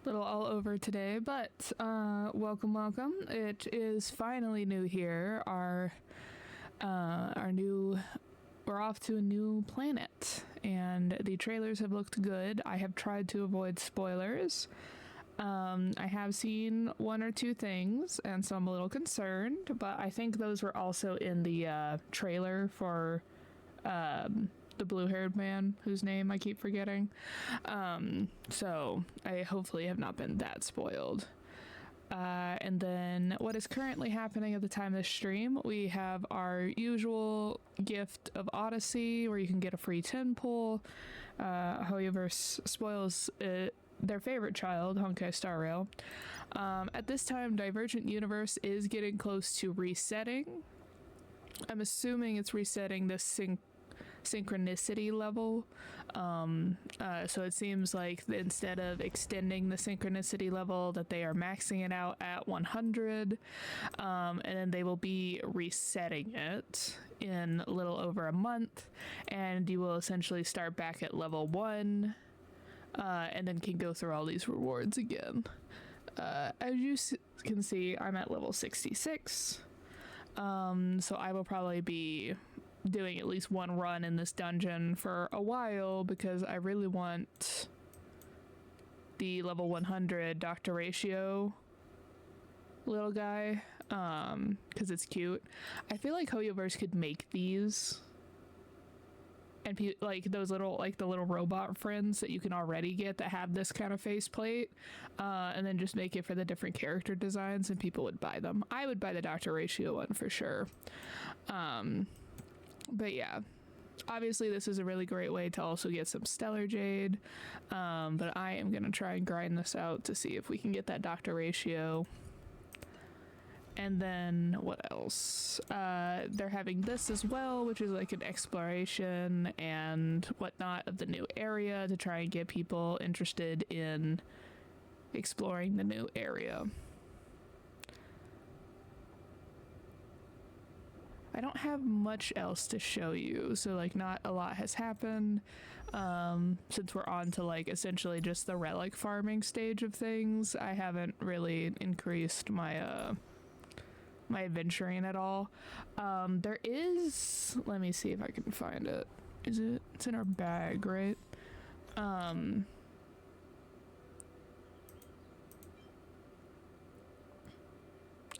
little all over today, but welcome. It is finally new here. Our new, we're off to a new planet, and the trailers have looked good. I have tried to avoid spoilers. I have seen one or two things, and so I'm a little concerned, but I think those were also in the trailer for the blue-haired man whose name I keep forgetting. So I hopefully have not been that spoiled. And then what is currently happening at the time of the stream, we have our usual gift of Odyssey, where you can get a free 10 pull. Hoyoverse spoils their favorite child, Honkai Star Rail. At this time, Divergent Universe is getting close to resetting. I'm assuming it's resetting this synchronicity level. So it seems like instead of extending the synchronicity level, that they are maxing it out at 100, and then they will be resetting it in a little over a month, and you will essentially start back at level 1, and then can go through all these rewards again. As you can see, I'm at level 66, so I will probably be doing at least one run in this dungeon for a while, because I really want the level 100 Dr. Ratio little guy, because it's cute. I feel like Hoyoverse could make these, and like those little, like the little robot friends that you can already get that have this kind of faceplate, and then just make it for the different character designs, and people would buy them. I would buy the Dr. Ratio one for sure. But yeah, obviously this is a really great way to also get some Stellar Jade, but I am going to try and grind this out to see if we can get that Dr. Ratio. And then what else? They're having this as well, which is like an exploration and whatnot of the new area to try and get people interested in exploring the new area. I don't have much else to show you, so like not a lot has happened, since we're on to like essentially just the relic farming stage of things. I haven't really increased my my adventuring at all. There is, let me see if I can find it. It's in our bag, right?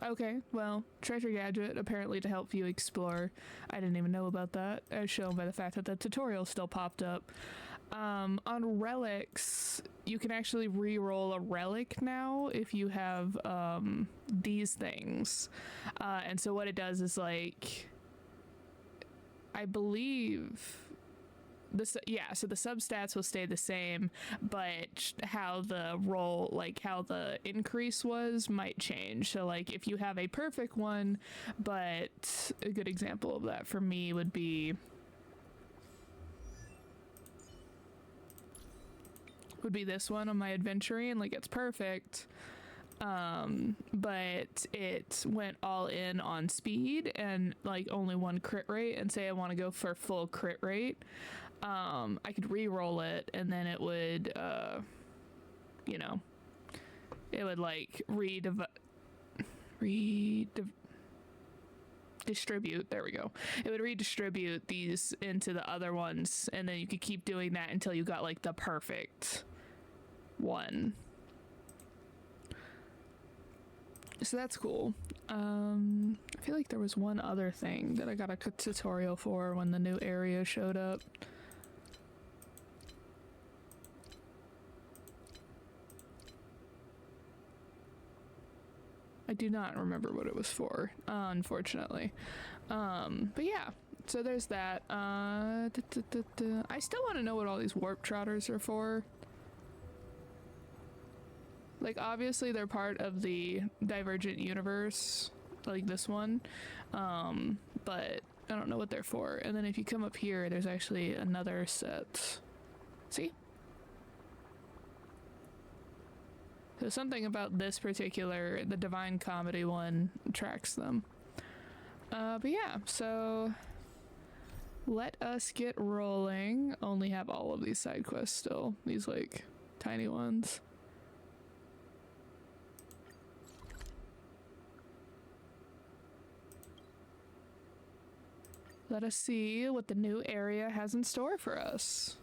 Okay, well, treasure gadget apparently to help you explore. I didn't even know about that, as shown by the fact that the tutorial still popped up. On relics, you can actually re-roll a relic now if you have these things. And so what it does is, like, I believe so the substats will stay the same, but how the roll, like how the increase was, might change. So like if you have a perfect one, but a good example of that for me would be this one on my adventuring. Like it's perfect, but it went all in on speed and like only one crit rate, and say I want to go for full crit rate, I could re-roll it, and then it would it would like distribute, there we go. It would redistribute these into the other ones, and then you could keep doing that until you got like the perfect one. So that's cool. I feel like there was one other thing that I got a tutorial for when the new area showed up. I do not remember what it was for, unfortunately. But yeah, so there's that. I still want to know what all these warp trotters are for. Like, obviously they're part of the Divergent Universe, like this one, but I don't know what they're for. And then if you come up here, there's actually another set. See? So something about this particular, the Divine Comedy one, tracks them. But yeah, so let us get rolling. Only have all of these side quests still, these like tiny ones. Let us see what the new area has in store for us.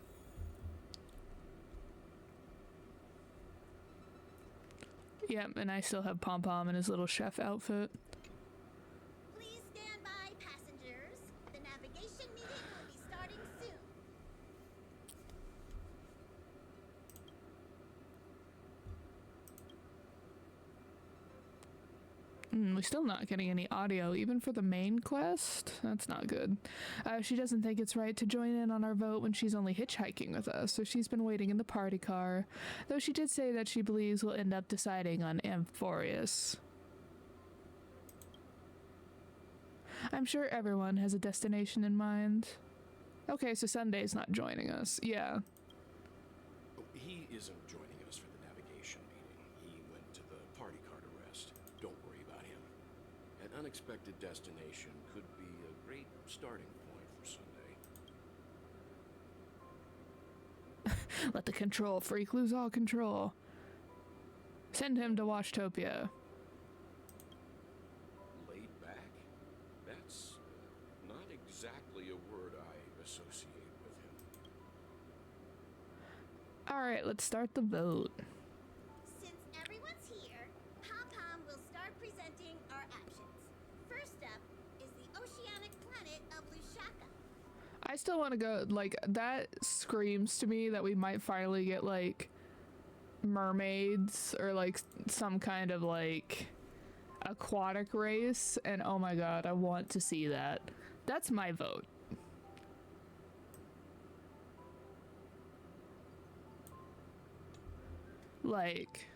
Yep, and I still have Pom Pom in his little chef outfit. Please stand by, passengers. The navigation meeting will be starting soon. We're still not getting any audio, even for the main quest. That's not good. She doesn't think it's right to join in on our vote when she's only hitchhiking with us, so she's been waiting in the party car. Though she did say that she believes we'll end up deciding on Amphorius. I'm sure everyone has a destination in mind. Okay, so Sunday's not joining us. Yeah. He isn't joining us for the navigation meeting. He went to the party car to rest. Don't worry about him. An unexpected destination could be a great starting point for Sunday. Let the control freak lose all control. Send him to Washtopia. Laid back? That's not exactly a word I associate with him. Alright, let's start the vote. Since everyone's here, Pom-Pom will start presenting our options. First up is the oceanic planet of Lushaka. I still want to go, like, that screams to me that we might finally get, like, mermaids or, like, some kind of, like, aquatic race, and oh my god, I want to see that. That's my vote. Like,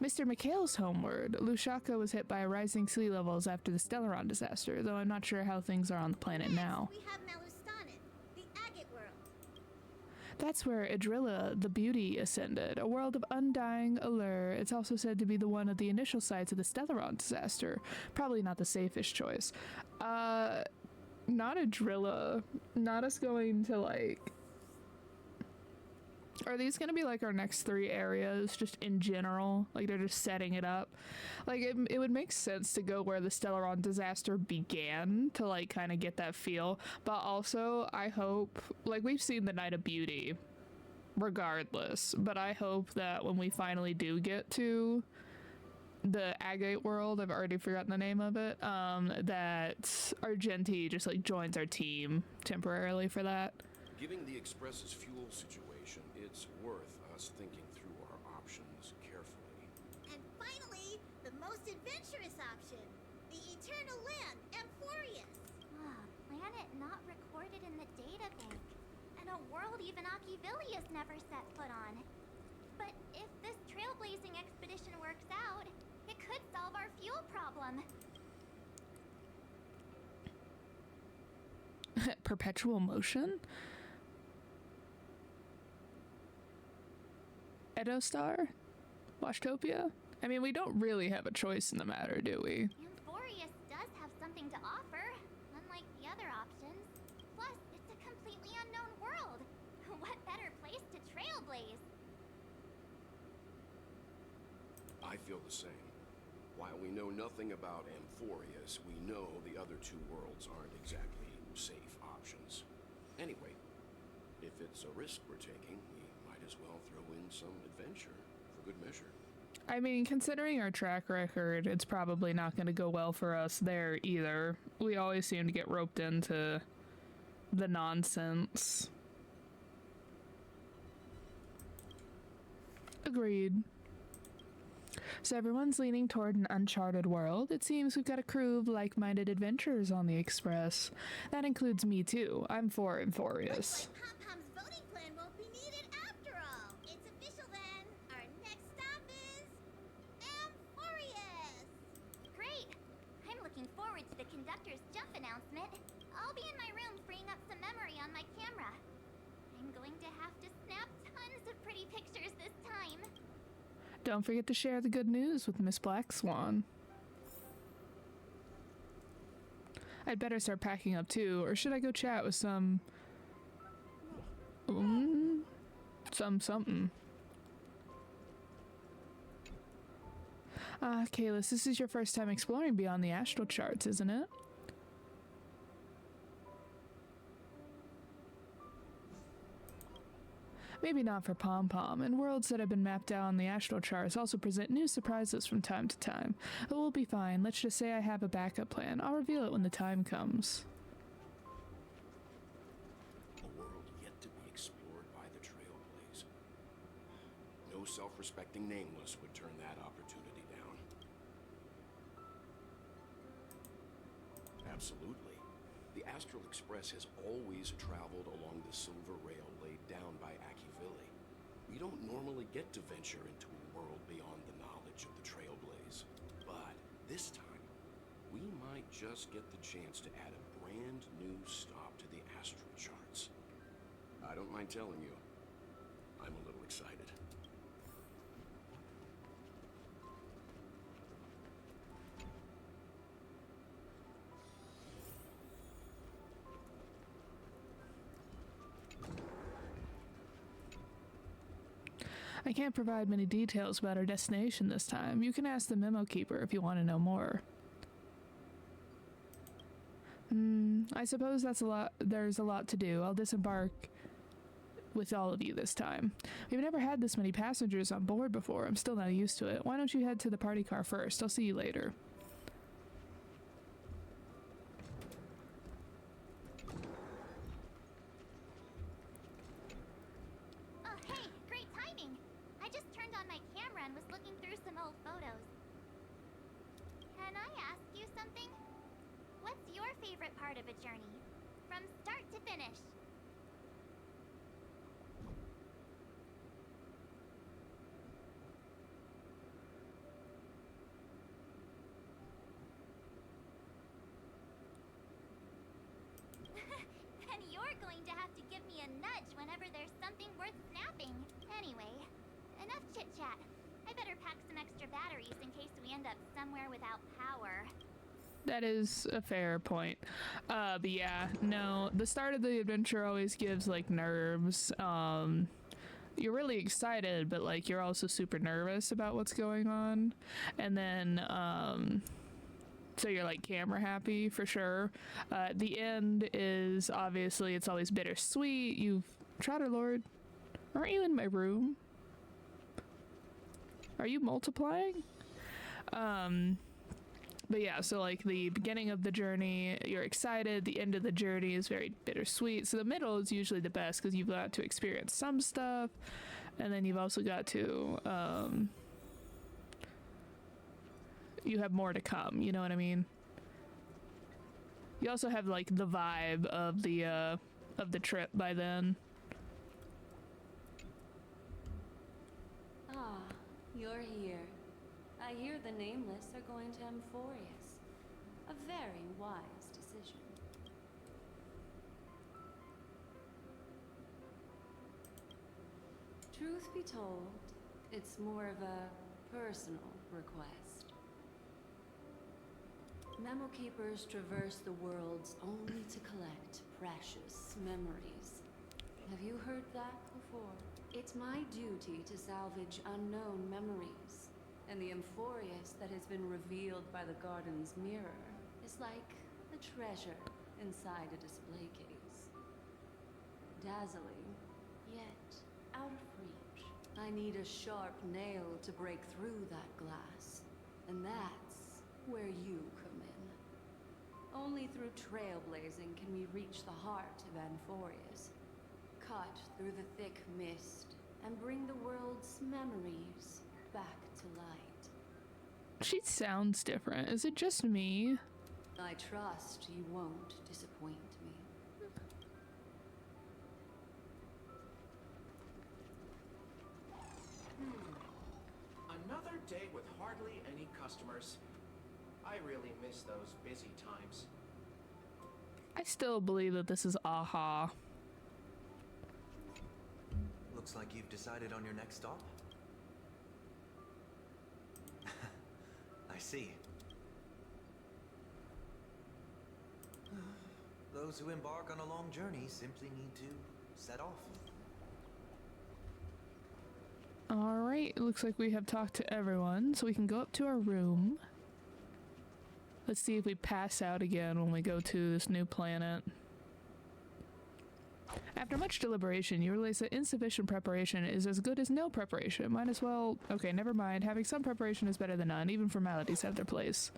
Mr. McHale's homeworld. Lushaka was hit by rising sea levels after the Stellaron disaster, though I'm not sure how things are on the planet now. We have Malustanin, the agate world. That's where Idrilla the Beauty ascended, a world of undying allure. It's also said to be the one of the initial sites of the Stellaron disaster. Probably not the safest choice. Not Idrilla. Not us going to, like... Are these going to be, like, our next 3 areas, just in general? Like, they're just setting it up? Like, it would make sense to go where the Stellaron disaster began, to, like, kind of get that feel. But also, I hope... Like, we've seen the Night of Beauty, regardless. But I hope that when we finally do get to the Agate world, I've already forgotten the name of it, that Argenti just, like, joins our team temporarily for that. Given the Express's fuel situation, it's worth us thinking through our options carefully. And finally, the most adventurous option, the eternal land, Amphorius. Planet not recorded in the data bank, and a world even Akivilius never set foot on. But if this trailblazing expedition works out, it could solve our fuel problem. Perpetual motion? Edostar? Washtopia? I mean, we don't really have a choice in the matter, do we? Amphorius does have something to offer, unlike the other options. Plus, it's a completely unknown world. What better place to trailblaze? I feel the same. While we know nothing about Amphorius, we know the other 2 worlds aren't exactly safe options. Anyway, if it's a risk we're taking, we might as well throw in some adventure for good measure. I mean, considering our track record, it's probably not going to go well for us there either. We always seem to get roped into the nonsense. Agreed. So everyone's leaning toward an uncharted world. It seems we've got a crew of like-minded adventurers on the Express. That includes me too. I'm for Amphorius. Looks like Pom-Pom's voting plan won't be needed after all. It's official then. Our next stop is Amphorius. Great! I'm looking forward to the conductor's jump announcement. I'll be in my room freeing up some memory on my camera. I'm going to have to snap tons of pretty pictures this time. Don't forget to share the good news with Miss Black Swan. I'd better start packing up too, or should I go chat with some... something. Kalis, this is your first time exploring beyond the astral charts, isn't it? Maybe not for Pom Pom, and worlds that have been mapped out on the astral charts also present new surprises from time to time. But we'll be fine. Let's just say I have a backup plan. I'll reveal it when the time comes. A world yet to be explored by the Trailblaze. No self-respecting nameless would turn that opportunity down. Absolutely. The Astral Express has always traveled along the silver rail laid down by Akivili. We don't normally get to venture into a world beyond the knowledge of the Trailblaze. But this time, we might just get the chance to add a brand new stop to the Astral Charts. I don't mind telling you, I'm a little excited. I can't provide many details about our destination this time. You can ask the memo keeper if you want to know more. I suppose that's a lot. There's a lot to do. I'll disembark with all of you this time. We've never had this many passengers on board before. I'm still not used to it. Why don't you head to the party car first? I'll see you later. Oh, hey, great timing. I just turned on my camera and was looking through some old photos. Can I ask you something? What's your favorite part of a journey? From start to finish. Then you're going to have to give me a nudge whenever there's something worth snapping. Anyway, enough chit-chat. I better pack some extra batteries in case we end up somewhere without power. That is a fair point. But yeah, no, the start of the adventure always gives like nerves. You're really excited, but like you're also super nervous about what's going on. And then, so you're like camera happy for sure. The end is obviously, it's always bittersweet. You've Trotter Lord, aren't you in my room? Are you multiplying? But yeah, so like the beginning of the journey, you're excited. The end of the journey is very bittersweet. So the middle is usually the best because you've got to experience some stuff, and then you've also got to you have more to come. You know what I mean? You also have like the vibe of the trip by then. Ah, you're here. I hear the Nameless are going to Amphorius. A very wise decision. Truth be told, it's more of a personal request. Memo Keepers traverse the worlds only to collect precious memories. Have you heard that before? It's my duty to salvage unknown memories. And the Amphorius that has been revealed by the garden's mirror is like a treasure inside a display case. Dazzling, yet out of reach. I need a sharp nail to break through that glass. And that's where you come in. Only through trailblazing can we reach the heart of Amphorius. Cut through the thick mist and bring the world's memories back to light. She sounds different. Is it just me? I trust you won't disappoint me. Another day with hardly any customers. I really miss those busy times. I still believe that this is Aha. Looks like you've decided on your next stop. I see. Those who embark on a long journey simply need to set off. Alright, it looks like we have talked to everyone, so we can go up to our room. Let's see if we pass out again when we go to this new planet. After much deliberation, you realize that insufficient preparation is as good as no preparation. Might as well... Okay, never mind. Having some preparation is better than none. Even formalities have their place.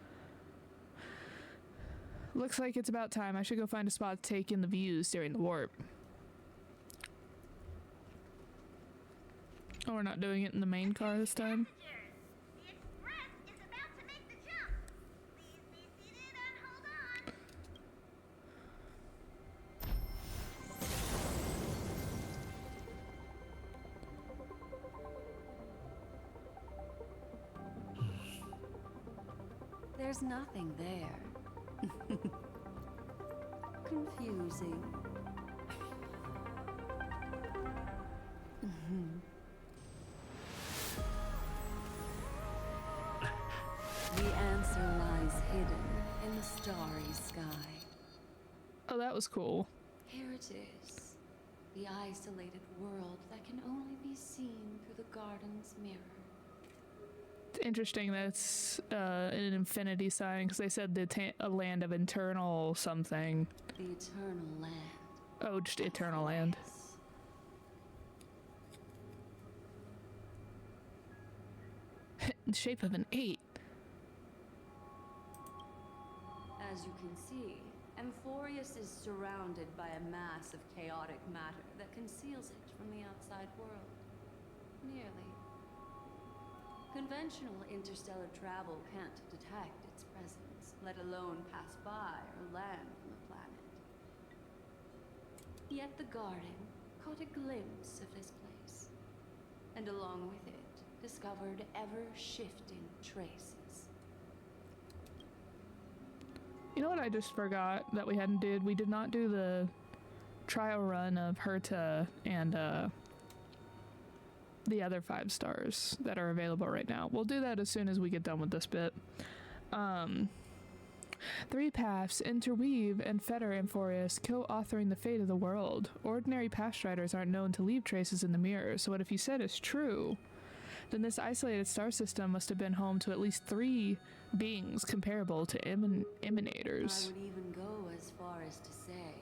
Looks like it's about time. I should go find a spot to take in the views during the warp. Oh, we're not doing it in the main car this time? The express is about to make the jump. Please be seated and hold on. There's nothing there. Confusing. The answer lies hidden in the starry sky. Oh, that was cool. Here it is. The isolated world that can only be seen through the garden's mirror. It's interesting that it's an infinity sign, because they said a land of eternal something. The eternal land. Oh, just eternal land. In the shape of an 8. As you can see, Amphorius is surrounded by a mass of chaotic matter that conceals it from the outside world. Nearly. Conventional interstellar travel can't detect its presence, let alone pass by or land from the planet. Yet the garden caught a glimpse of this place, and along with it, discovered ever-shifting traces. You know what I just forgot that we hadn't did? We did not do the trial run of Herta and the other 5 stars that are available right now. We'll do that as soon as we get done with this bit. 3 paths interweave and fetter Amphorius, co-authoring the fate of the world. Ordinary path riders aren't known to leave traces in the mirror, so what if you said is true? Then this isolated star system must have been home to at least 3 beings comparable to emanators. I would even go as far as to say,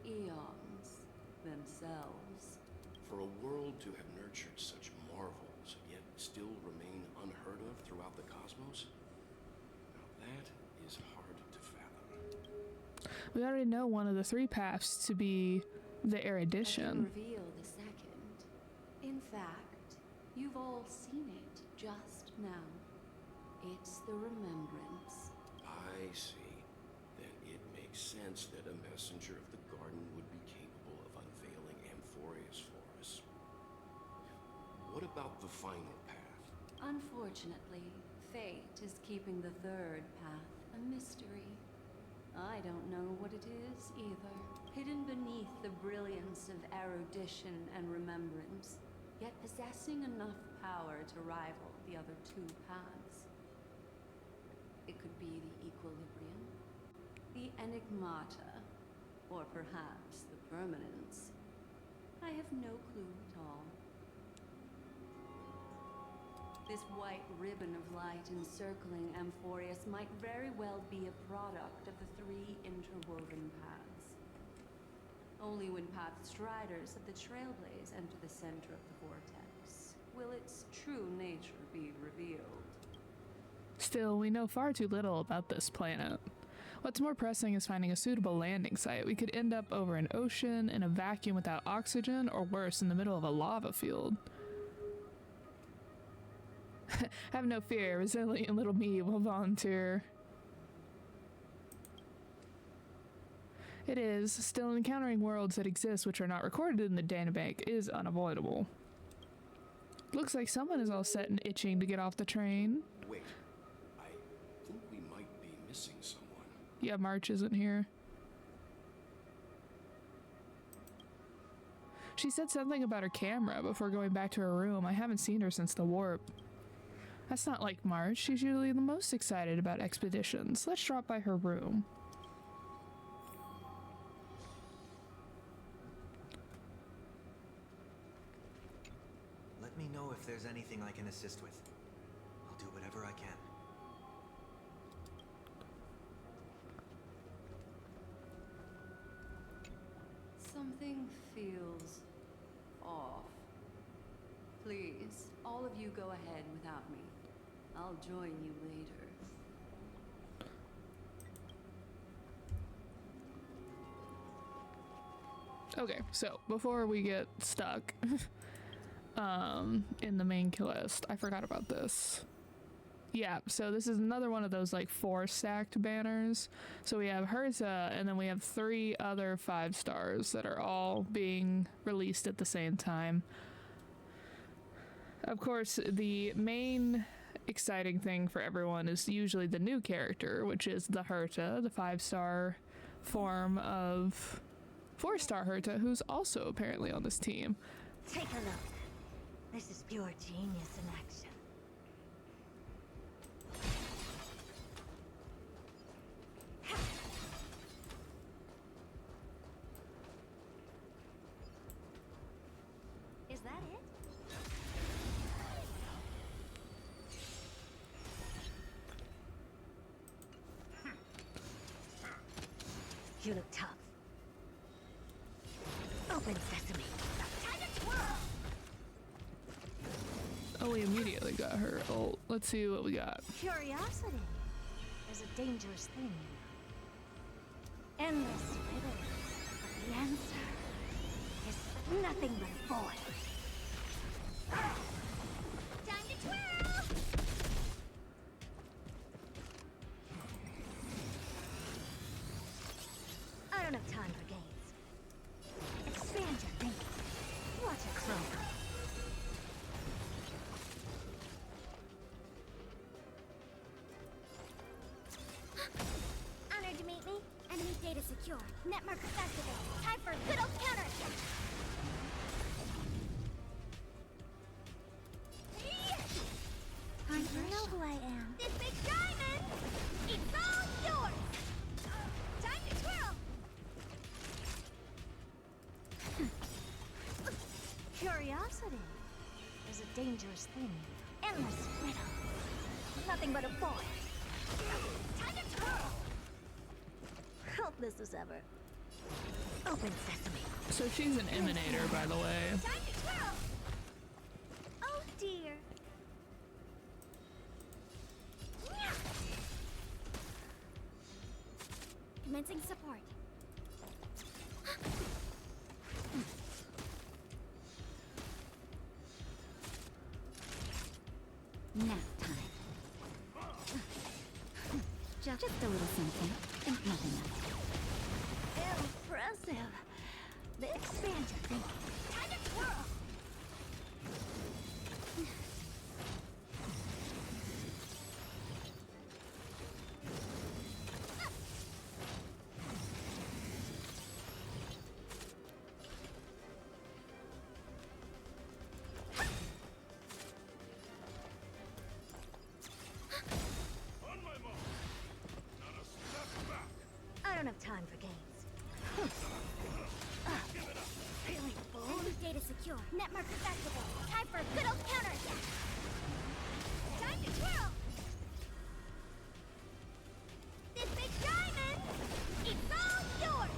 eons themselves. For a world to have nurtured such marvels, yet still remain unheard of throughout the cosmos? Now that is hard to fathom. We already know one of the 3 paths to be the I can erudition. reveal the second. In fact, you've all seen it just now. It's the remembrance. I see. Then it makes sense that a messenger of the garden would be capable of unveiling Amphorius for us. What about the final path? Unfortunately, fate is keeping the third path a mystery. I don't know what it is either. Hidden beneath the brilliance of erudition and remembrance, yet possessing enough power to rival the other 2 paths. It could be the equilibrium, the enigmata, or perhaps the permanence. I have no clue at all. This white ribbon of light encircling Amphorius might very well be a product of the 3 interwoven paths. Only when path striders of the Trailblaze enter the center of the vortex will its true nature be revealed. Still, we know far too little about this planet. What's more pressing is finding a suitable landing site. We could end up over an ocean, in a vacuum without oxygen, or worse, in the middle of a lava field. Have no fear, resilient little me will volunteer. It is. Still, encountering worlds that exist which are not recorded in the databank is unavoidable. Looks like someone is all set and itching to get off the train. Wait, I think we might be missing someone. Yeah, March isn't here. She said something about her camera before going back to her room. I haven't seen her since the warp. That's not like March. She's usually the most excited about expeditions. Let's drop by her room. Let me know if there's anything I can assist with. I'll do whatever I can. Something feels off. Please, all of you go ahead without me. I'll join you later. Okay, so before we get stuck in the main list, I forgot about this. Yeah, so this is another one of those like 4 stacked banners. So we have Herta, and then we have 3 other 5 stars that are all being released at the same time. Of course, the main exciting thing for everyone is usually the new character, which is the Herta, the 5-star form of 4-star Herta, who's also apparently on this team. Take a look. This is pure genius in action. Is that it? You look tough. Open sesame. Time to twirl! Oh, we immediately got her ult. Let's see what we got. Curiosity is a dangerous thing. Endless riddles, but the answer is nothing but a void. Time to twirl! I don't have time for games. Expand your thinking. Watch it grow. Honored to meet me. Enemy data secure. Net markers activated. Time for a good old counterattack. I know who I am. This big diamond! It's all yours! Time to twirl! Curiosity is a dangerous thing. Endless riddle. Nothing but a void. Time to twirl! Helpless as ever. Open sesame. So she's an emanator, by the way. Time to twirl! Oh dear. Commencing support. Nap time. Just a little something. Think nothing of it. Impressive. The expansion thinking. Time to twirl! I don't have time for games. Feeling full? Enemy data secure. Net markers activated. Time for a good old counterattack. Time to twirl! This big diamond! It's all yours!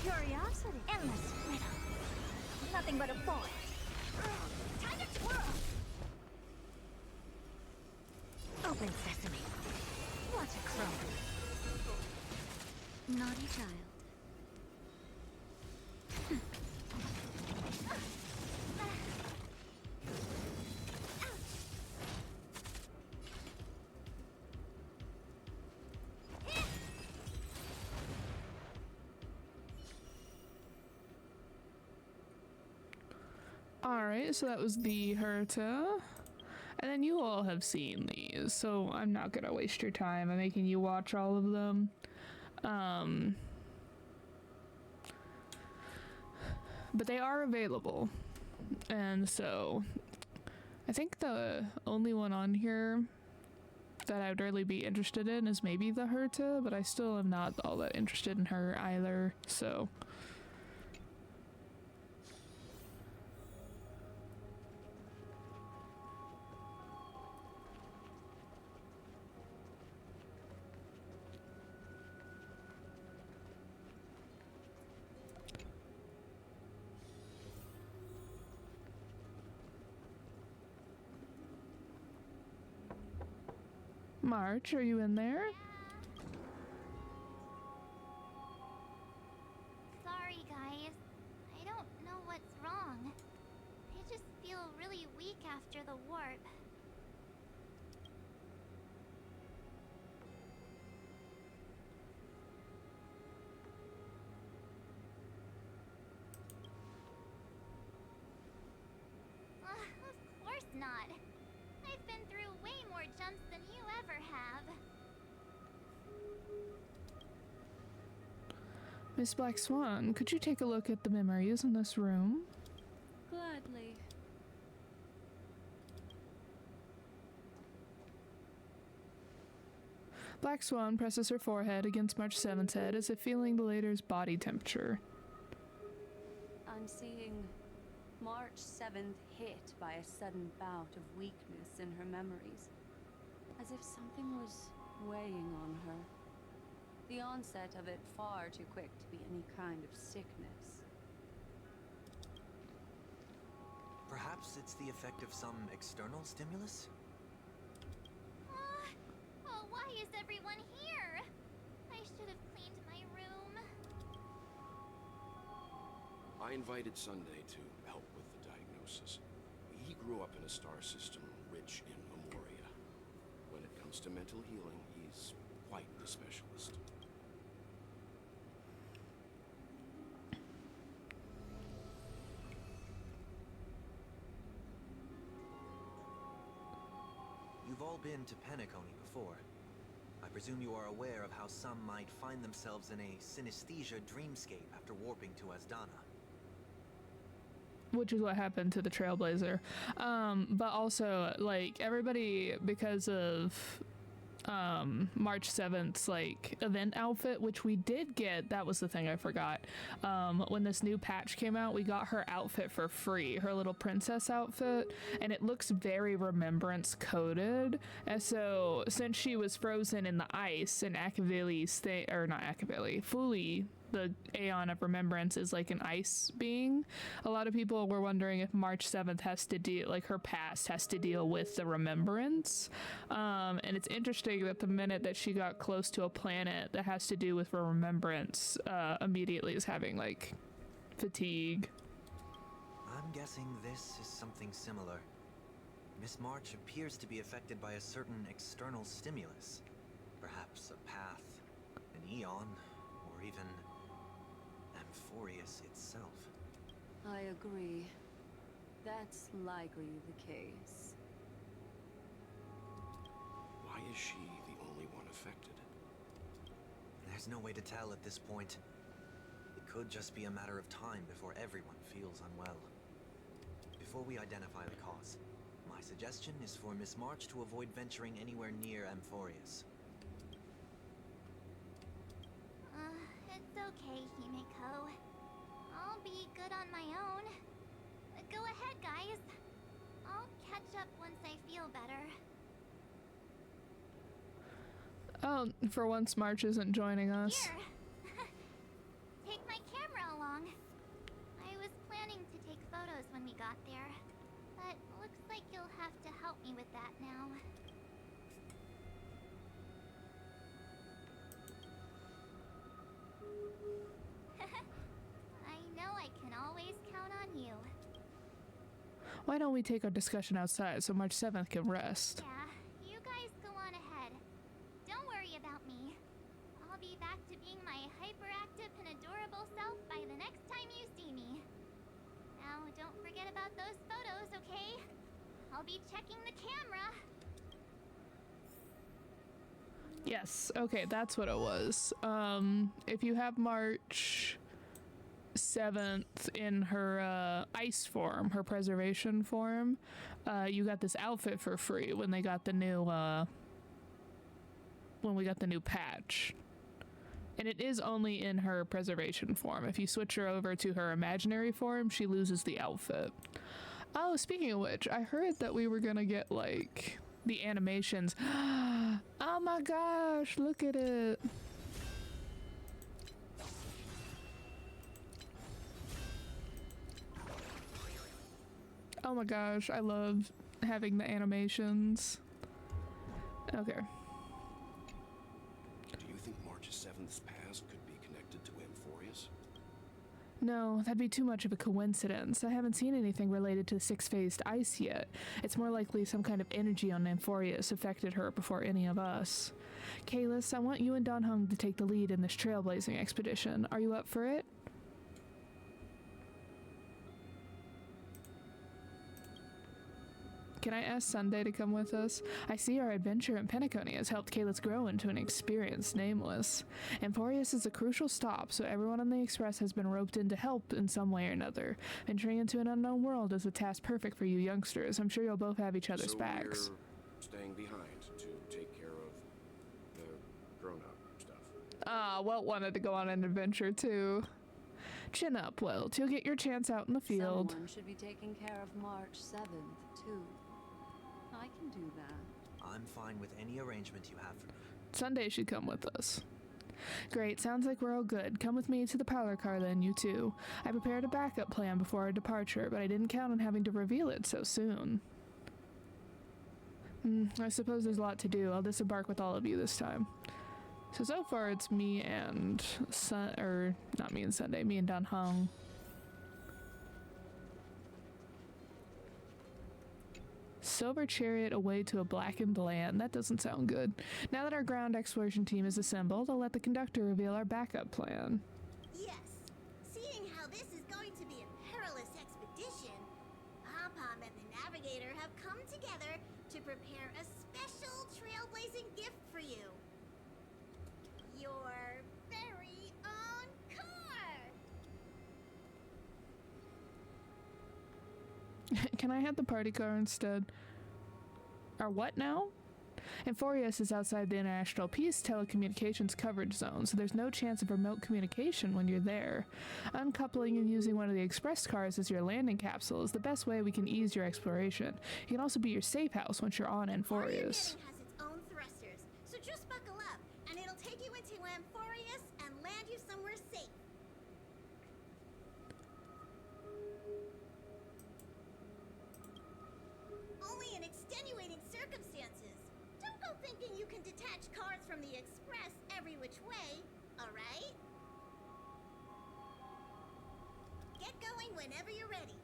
Curiosity. Endless riddle. Nothing but a void. Time to twirl! Open sesame. Watch it grow. Naughty child. Alright, so that was the Herta. And then you all have seen these, so I'm not gonna waste your time by making you watch all of them. But they are available. And so I think the only one on here that I would really be interested in is maybe the Herta, but I still am not all that interested in her either, so. March, are you in there? Sorry, guys. I don't know what's wrong. I just feel really weak after the warp. Of course not. I've been through way more jumps than you ever have. Miss Black Swan, could you take a look at the memories in this room? Gladly. Black Swan presses her forehead against March 7th's head as if feeling the later's body temperature. I'm seeing March 7th hit by a sudden bout of weakness in her memories, as if something was weighing on her. The onset of it far too quick to be any kind of sickness. Perhaps it's the effect of some external stimulus? Oh, why is everyone here? I should have cleaned my room. I invited Sunday to help with the diagnosis. He grew up in a star system rich in memoria. When it comes to mental healing, he's quite the specialist. You've all been to Penacony before. I presume you are aware of how some might find themselves in a synesthesia dreamscape after warping to Asdana. Which is what happened to the Trailblazer. But also, like, everybody, because of March 7th's, like, event outfit, which we did get, that was the thing I forgot. When this new patch came out, we got her outfit for free, her little princess outfit, and it looks very remembrance coded. And so, since she was frozen in the ice, and Akavili's or not Akavili, Fuli, the Aeon of Remembrance, is like an ice being. A lot of people were wondering if March 7th has to deal, like, her past has to deal with the remembrance. And it's interesting that the minute that she got close to a planet that has to do with her remembrance, immediately is having, like, fatigue. I'm guessing this is something similar. Miss March appears to be affected by a certain external stimulus. Perhaps a path, an eon, or even Amphorius itself. I agree. That's likely the case. Why is she the only one affected? There's no way to tell at this point. It could just be a matter of time before everyone feels unwell. Before we identify the cause, my suggestion is for Miss March to avoid venturing anywhere near Amphorius. It's okay, Himeko. I'll be good on my own. Go ahead, guys. I'll catch up once I feel better. Oh, for once March isn't joining us. Here! Take my camera along. I was planning to take photos when we got there, but looks like you'll have to help me with that now. I know I can always count on you. Why don't we take our discussion outside so March 7th can rest? Yeah, you guys go on ahead. Don't worry about me. I'll be back to being my hyperactive and adorable self by the next time you see me. Now, don't forget about those photos, okay? I'll be checking the camera. Yes, okay, that's what it was. If you have March 7th in her ice form, her preservation form, you got this outfit for free when they got the new when we got the new patch. And it is only in her preservation form. If you switch her over to her imaginary form, she loses the outfit. Oh, speaking of which, I heard that we were gonna get, like, the animations. Oh my gosh, look at it. Oh my gosh, I love having the animations. Okay. month's past could be connected to Amphorius? No, that'd be too much of a coincidence. I haven't seen anything related to the six-phased ice yet. It's more likely some kind of energy on Amphorius affected her before any of us. Kalis, I want you and Don Hung to take the lead in this trailblazing expedition. Are you up for it? Can I ask Sunday to come with us? I see our adventure in Penacony has helped Kalis grow into an experienced Nameless. Amphorius is a crucial stop, so everyone on the Express has been roped in to help in some way or another. Venturing into an unknown world is a task perfect for you youngsters. I'm sure you'll both have each other's backs. We're staying behind to take care of the grown-up stuff. Ah, Welt wanted to go on an adventure too. Chin up, Welt. You'll get your chance out in the field. Someone should be taking care of March 7th, too. I can do that. I'm fine with any arrangement you have for me. Sunday should come with us. Great, sounds like we're all good. Come with me to the parlor car then, you two. I prepared a backup plan before our departure, but I didn't count on having to reveal it so soon. I suppose there's a lot to do. I'll disembark with all of you this time. So far it's me and not me and Sunday, me and Don Hung. Silver chariot away to a blackened land. That doesn't sound good. Now that our ground exploration team is assembled, I'll let the conductor reveal our backup plan. Yes. Seeing how this is going to be a perilous expedition, Pom-Pom and the Navigator have come together to prepare a special trailblazing gift for you. Your very own car! Can I have the party car instead? Or what now? Amphorius is outside the International Peace Telecommunications Coverage Zone, so there's no chance of remote communication when you're there. Uncoupling and using one of the express cars as your landing capsule is the best way we can ease your exploration. It can also be your safe house once you're on Amphorius. Our unit has its own thrusters, so just buckle up, and it'll take you into Amphorius and land you somewhere safe. Only in extenuating circumstances. Don't go thinking you can detach cars from the Express every which way, alright? Get going whenever you're ready.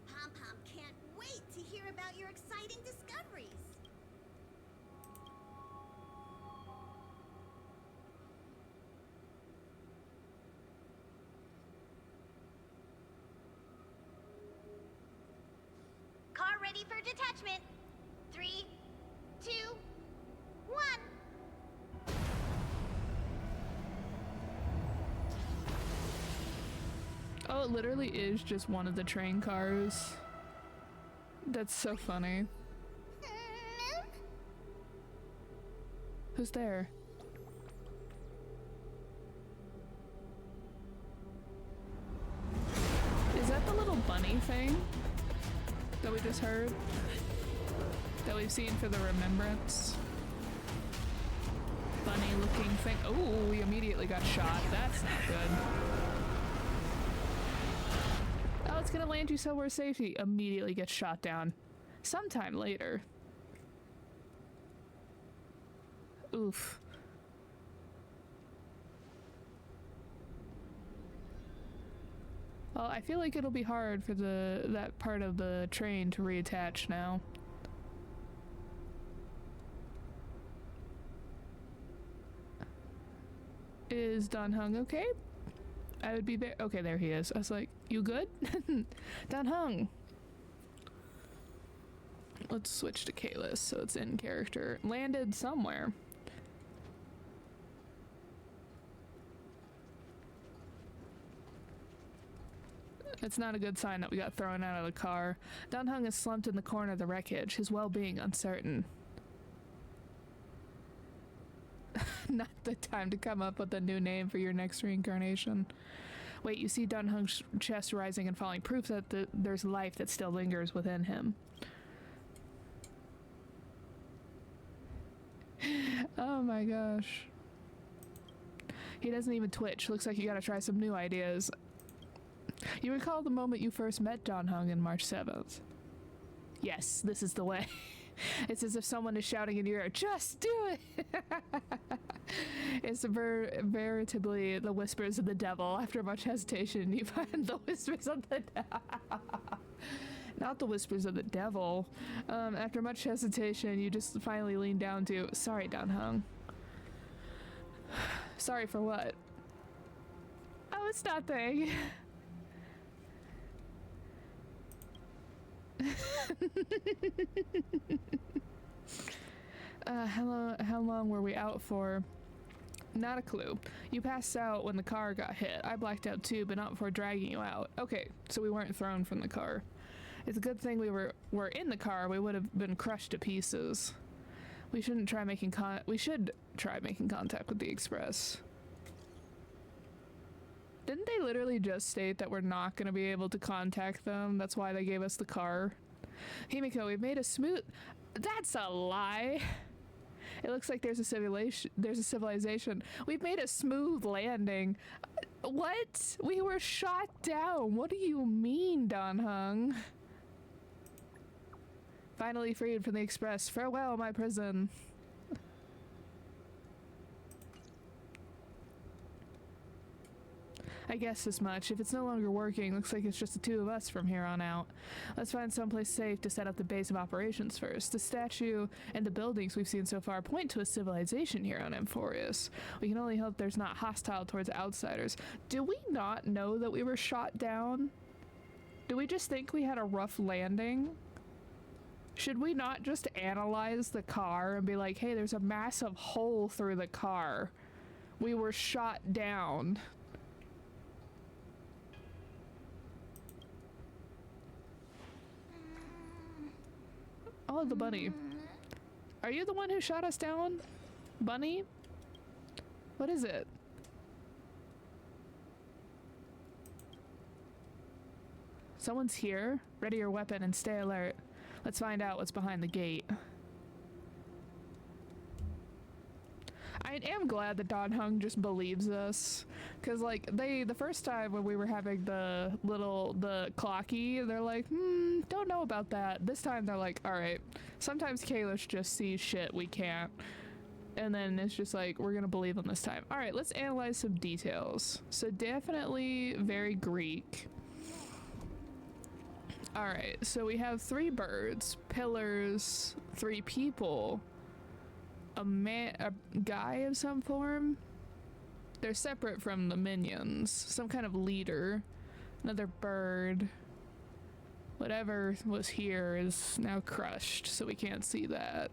Pom-Pom can't wait to hear about your exciting discoveries. Car ready for detachment. 3, 2, 1. Oh, it literally is just one of the train cars. That's so funny. Who's there? Is that the little bunny thing that we just heard? That we've seen for the remembrance? Bunny looking thing. Oh, we immediately got shot. That's not good. Oh, it's gonna land you somewhere safe. He immediately gets shot down. Sometime later. Oof. Well, I feel like it'll be hard for that part of the train to reattach now. Is Don Hung okay? I would be there. Okay, there he is. I was like, you good? Don Hung. Let's switch to Kalis so it's in character. Landed somewhere. It's not a good sign that we got thrown out of the car. Don Hung is slumped in the corner of the wreckage, his well-being uncertain. Not the time to come up with a new name for your next reincarnation. Wait, you see Don Hung's chest rising and falling, proof that there's life that still lingers within him. Oh my gosh. He doesn't even twitch. Looks like you gotta try some new ideas. You recall the moment you first met Don Hung in March 7th? Yes, this is the way. It's as if someone is shouting in your ear, just do it! It's veritably the whispers of the devil. After much hesitation, you find the whispers of the devil. Not the whispers of the devil. After much hesitation, you just finally lean down to, sorry, Dan Hung. Sorry for what? Oh, it's nothing. How long were we out for? Not a clue. You passed out when the car got hit. I blacked out too, but not before dragging you out. Okay, so we weren't thrown from the car. It's a good thing we were in the car. We would have been crushed to pieces. We should try making contact with the Express. Didn't they literally just state that we're not going to be able to contact them? That's why they gave us the car. Himiko, we've made a smooth... That's a lie. It looks like there's a civilization. We've made a smooth landing. What? We were shot down. What do you mean, Dan Hung? Finally freed from the Express. Farewell, my prison. I guess as much. If it's no longer working, looks like it's just the two of us from here on out. Let's find someplace safe to set up the base of operations first. The statue and the buildings we've seen so far point to a civilization here on Amphorius. We can only hope there's not hostile towards outsiders. Do we not know that we were shot down? Do we just think we had a rough landing? Should we not just analyze the car and be like, hey, there's a massive hole through the car. We were shot down. Oh, the bunny. Are you the one who shot us down? Bunny? What is it? Someone's here. Ready your weapon and stay alert. Let's find out what's behind the gate. I am glad that Dan Hung just believes us, because like the first time when we were having the clocky, they're like, don't know about that. This time they're like, all right, sometimes Kalish just sees shit we can't, and then it's just like, we're gonna believe them this time. All right, let's analyze some details. So definitely very Greek. All right, so we have 3 birds, pillars, 3 people. A guy of some form. They're separate from the minions. Some kind of leader. Another bird. Whatever was here is now crushed, so we can't see that.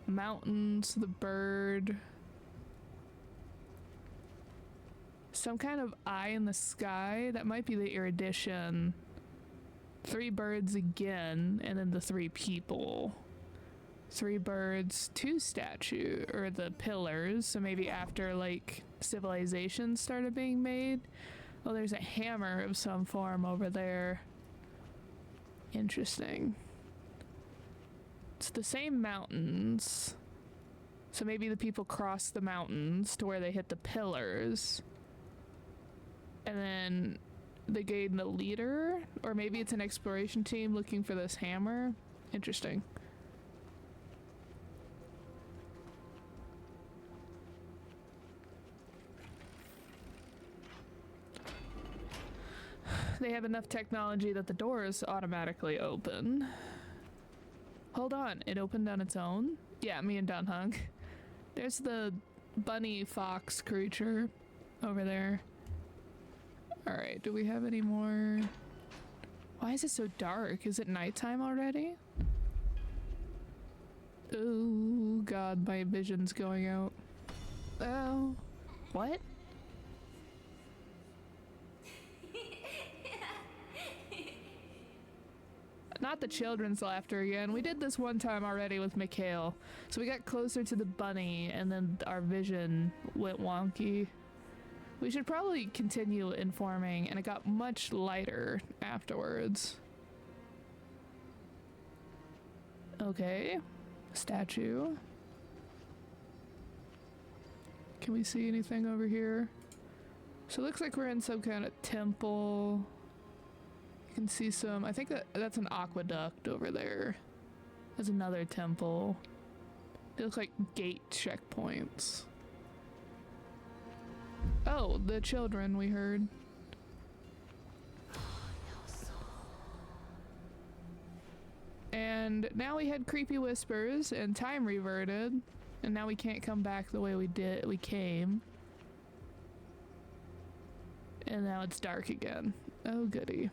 Mountains, the bird. Some kind of eye in the sky. That might be the erudition. 3 birds again, and then the 3 people. 3 birds, 2 statue, or the pillars, so maybe after like civilizations started being made. Oh, there's a hammer of some form over there. Interesting. It's the same mountains, so maybe the people crossed the mountains to where they hit the pillars, and then they gained the leader, or maybe it's an exploration team looking for this hammer. Interesting. They have enough technology that the doors automatically open. Hold on, it opened on its own? Yeah, me and Dan Hung. There's the bunny fox creature over there. Alright, do we have any more? Why is it so dark? Is it nighttime already? Oh god, my vision's going out. Oh. What? Not the children's laughter again. We did this one time already with Mikhail. So we got closer to the bunny and then our vision went wonky. We should probably continue informing, and it got much lighter afterwards. Okay. Statue. Can we see anything over here? So it looks like we're in some kind of temple. Can see some, I think that's an aqueduct over there. There's another temple. They look like gate checkpoints. Oh, the children we heard. And now we had creepy whispers and time reverted. And now we can't come back the way we came. And now it's dark again. Oh goody.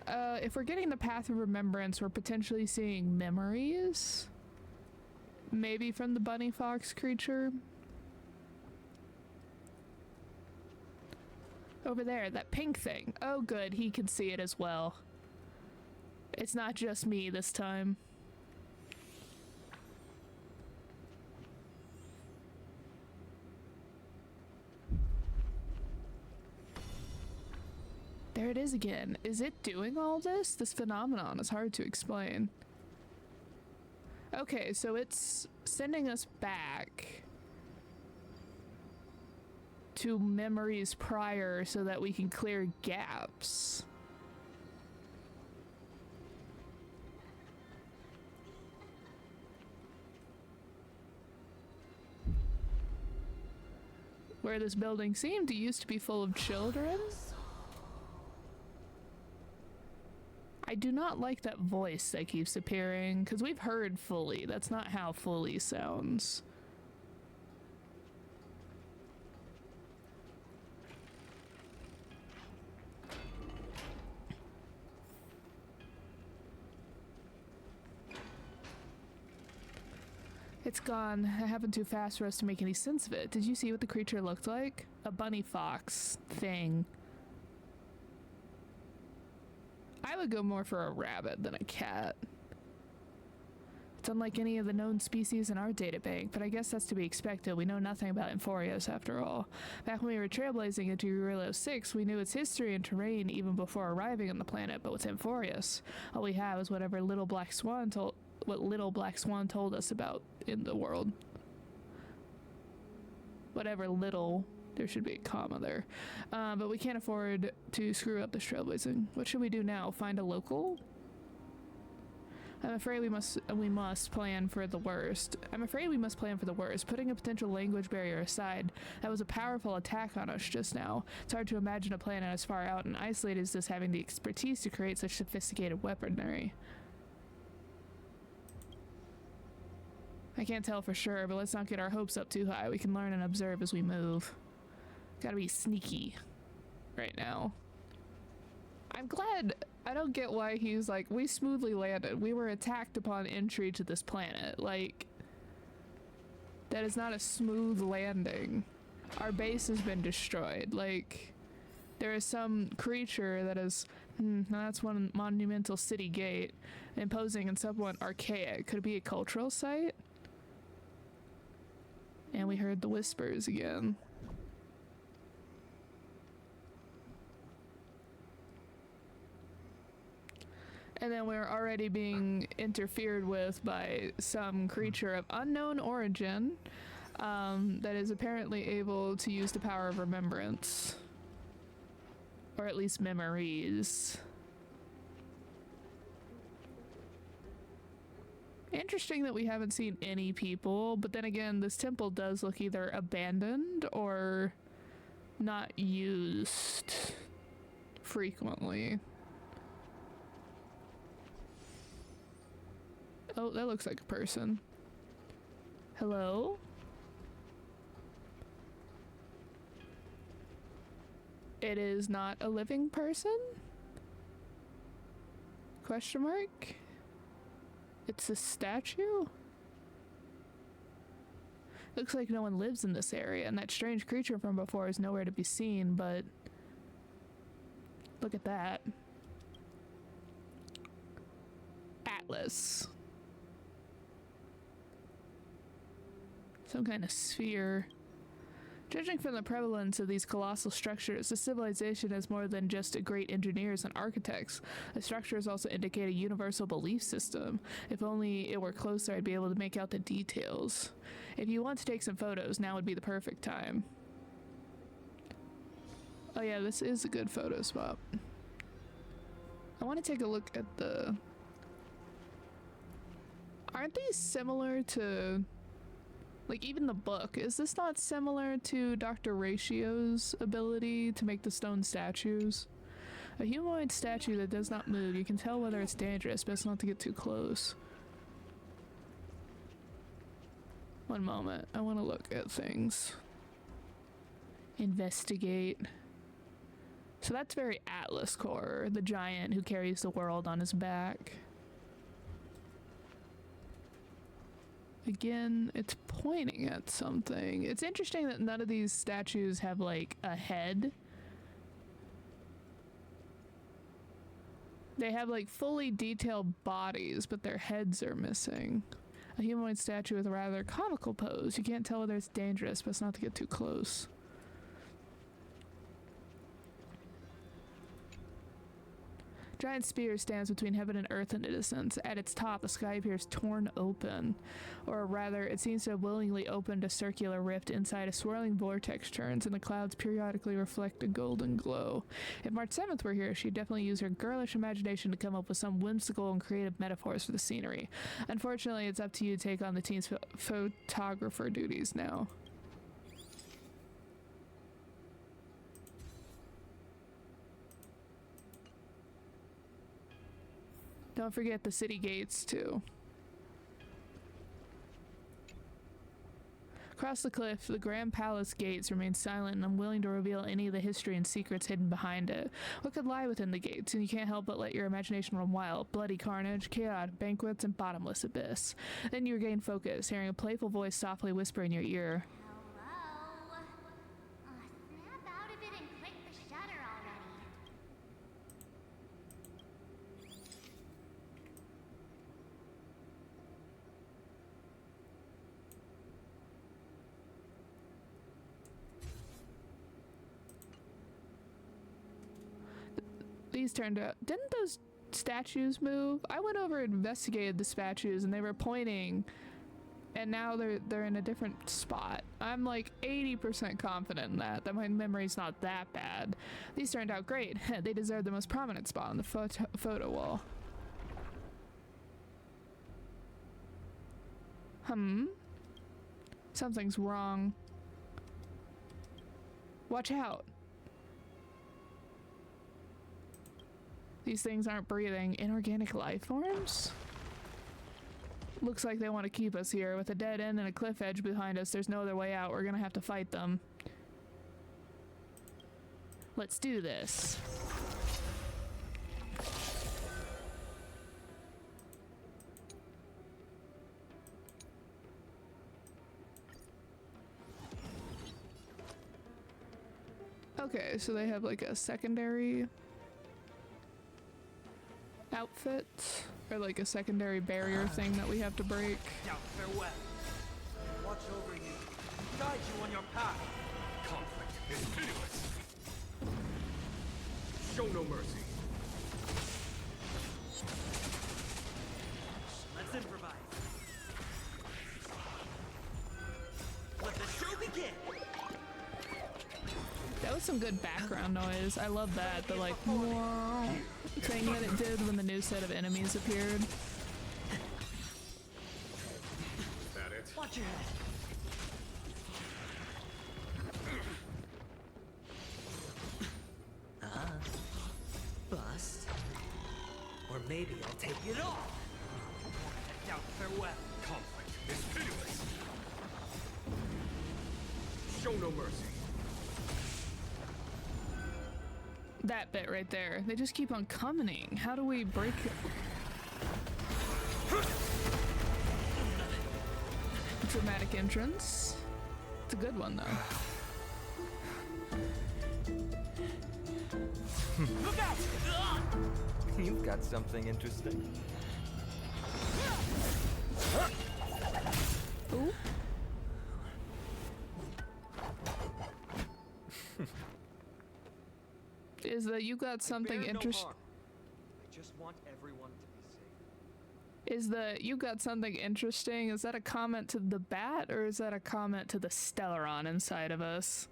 If we're getting the Path of Remembrance, we're potentially seeing memories. Maybe from the bunny fox creature. Over there, that pink thing. Oh good, he can see it as well. It's not just me this time. There it is again. Is it doing all this? This phenomenon is hard to explain. Okay, so it's sending us back to memories prior so that we can clear gaps. Where this building seemed to used to be full of children. I do not like that voice that keeps appearing, because we've heard fully. That's not how fully sounds. It's gone. It happened too fast for us to make any sense of it. Did you see what the creature looked like? A bunny fox thing. I would go more for a rabbit than a cat. It's unlike any of the known species in our databank, but I guess that's to be expected. We know nothing about Amphorius after all. Back when we were trailblazing into Eurilo 6, we knew its history and terrain even before arriving on the planet, but with Amphorius, all we have is what little black swan told us about in the world. Whatever little, there should be a comma there. But we can't afford to screw up this trailblazing. What should we do now? Find a local? I'm afraid we must plan for the worst. Putting a potential language barrier aside, that was a powerful attack on us just now. It's hard to imagine a planet as far out and isolated as this having the expertise to create such sophisticated weaponry. I can't tell for sure, but let's not get our hopes up too high. We can learn and observe as we move. Gotta be sneaky right now. I'm glad. I don't get why he's like, we smoothly landed. We were attacked upon entry to this planet. Like, that is not a smooth landing. Our base has been destroyed. Like, there is some creature that is, that's one monumental city gate, imposing and somewhat archaic. Could it be a cultural site? And we heard the whispers again. And then we're already being interfered with by some creature of unknown origin that is apparently able to use the power of remembrance. Or at least memories. Interesting that we haven't seen any people, but then again, this temple does look either abandoned or not used frequently. Oh, that looks like a person. Hello? It is not a living person? Question mark? It's a statue? Looks like no one lives in this area, and that strange creature from before is nowhere to be seen, but look at that. Atlas. Some kind of sphere. Judging from the prevalence of these colossal structures, the civilization is more than just great engineers and architects. The structures also indicate a universal belief system. If only it were closer, I'd be able to make out the details. If you want to take some photos, now would be the perfect time. Oh yeah, this is a good photo spot. I want to take a look at the... Aren't these similar to Like, even the book. Is this not similar to Dr. Ratio's ability to make the stone statues? A humanoid statue that does not move. You can tell whether it's dangerous, but it's not to get too close. One moment. I want to look at things. Investigate. So that's very Atlas Core, the giant who carries the world on his back. Again, it's pointing at something. It's interesting that none of these statues have, like, a head. They have, like, fully detailed bodies, but their heads are missing. A humanoid statue with a rather comical pose. You can't tell whether it's dangerous, but it's not to get too close. Giant spear stands between heaven and earth in the distance. At its top, the sky appears torn open. Or rather, it seems to have willingly opened a circular rift inside a swirling vortex turns, and the clouds periodically reflect a golden glow. If March 7th were here, she'd definitely use her girlish imagination to come up with some whimsical and creative metaphors for the scenery. Unfortunately, it's up to you to take on the team's photographer duties now. Don't forget the city gates, too. Across the cliff, the Grand Palace gates remain silent and unwilling to reveal any of the history and secrets hidden behind it. What could lie within the gates? And you can't help but let your imagination run wild. Bloody carnage, chaotic banquets, and bottomless abyss. Then you regain focus, hearing a playful voice softly whisper in your ear. Hello? Snap out of it and click the shutter already. These turned out. Didn't those statues move? I went over and investigated the statues and they were pointing, and now they're in a different spot. I'm like 80% confident in that my memory's not that bad. These turned out great. They deserve the most prominent spot on the photo wall. Something's wrong. Watch out. These things aren't breathing. Inorganic life forms? Looks like they want to keep us here. With a dead end and a cliff edge behind us, there's no other way out. We're gonna have to fight them. Let's do this. Okay, so they have like a secondary outfit, or like a secondary barrier thing that we have to break. Now farewell. Watch over you, guide you on your path. Conflict is pitiless. Show no mercy. Let's improvise. Let the show begin. That was some good background noise. I love that. The like thing that it did when the new set of enemies appeared. That it? Watch your head. Bust. Or maybe I'll take it off. Now farewell. Conflict is pitiless. Show no mercy. That bit right there. They just keep on coming. How do we break it? Dramatic entrance. It's a good one though. Look out! You've got something interesting. Ooh. Is that you got something interesting? I just want everyone to be safe. Is the you got something interesting? Is that a comment to the bat, or is that a comment to the Stellaron inside of us?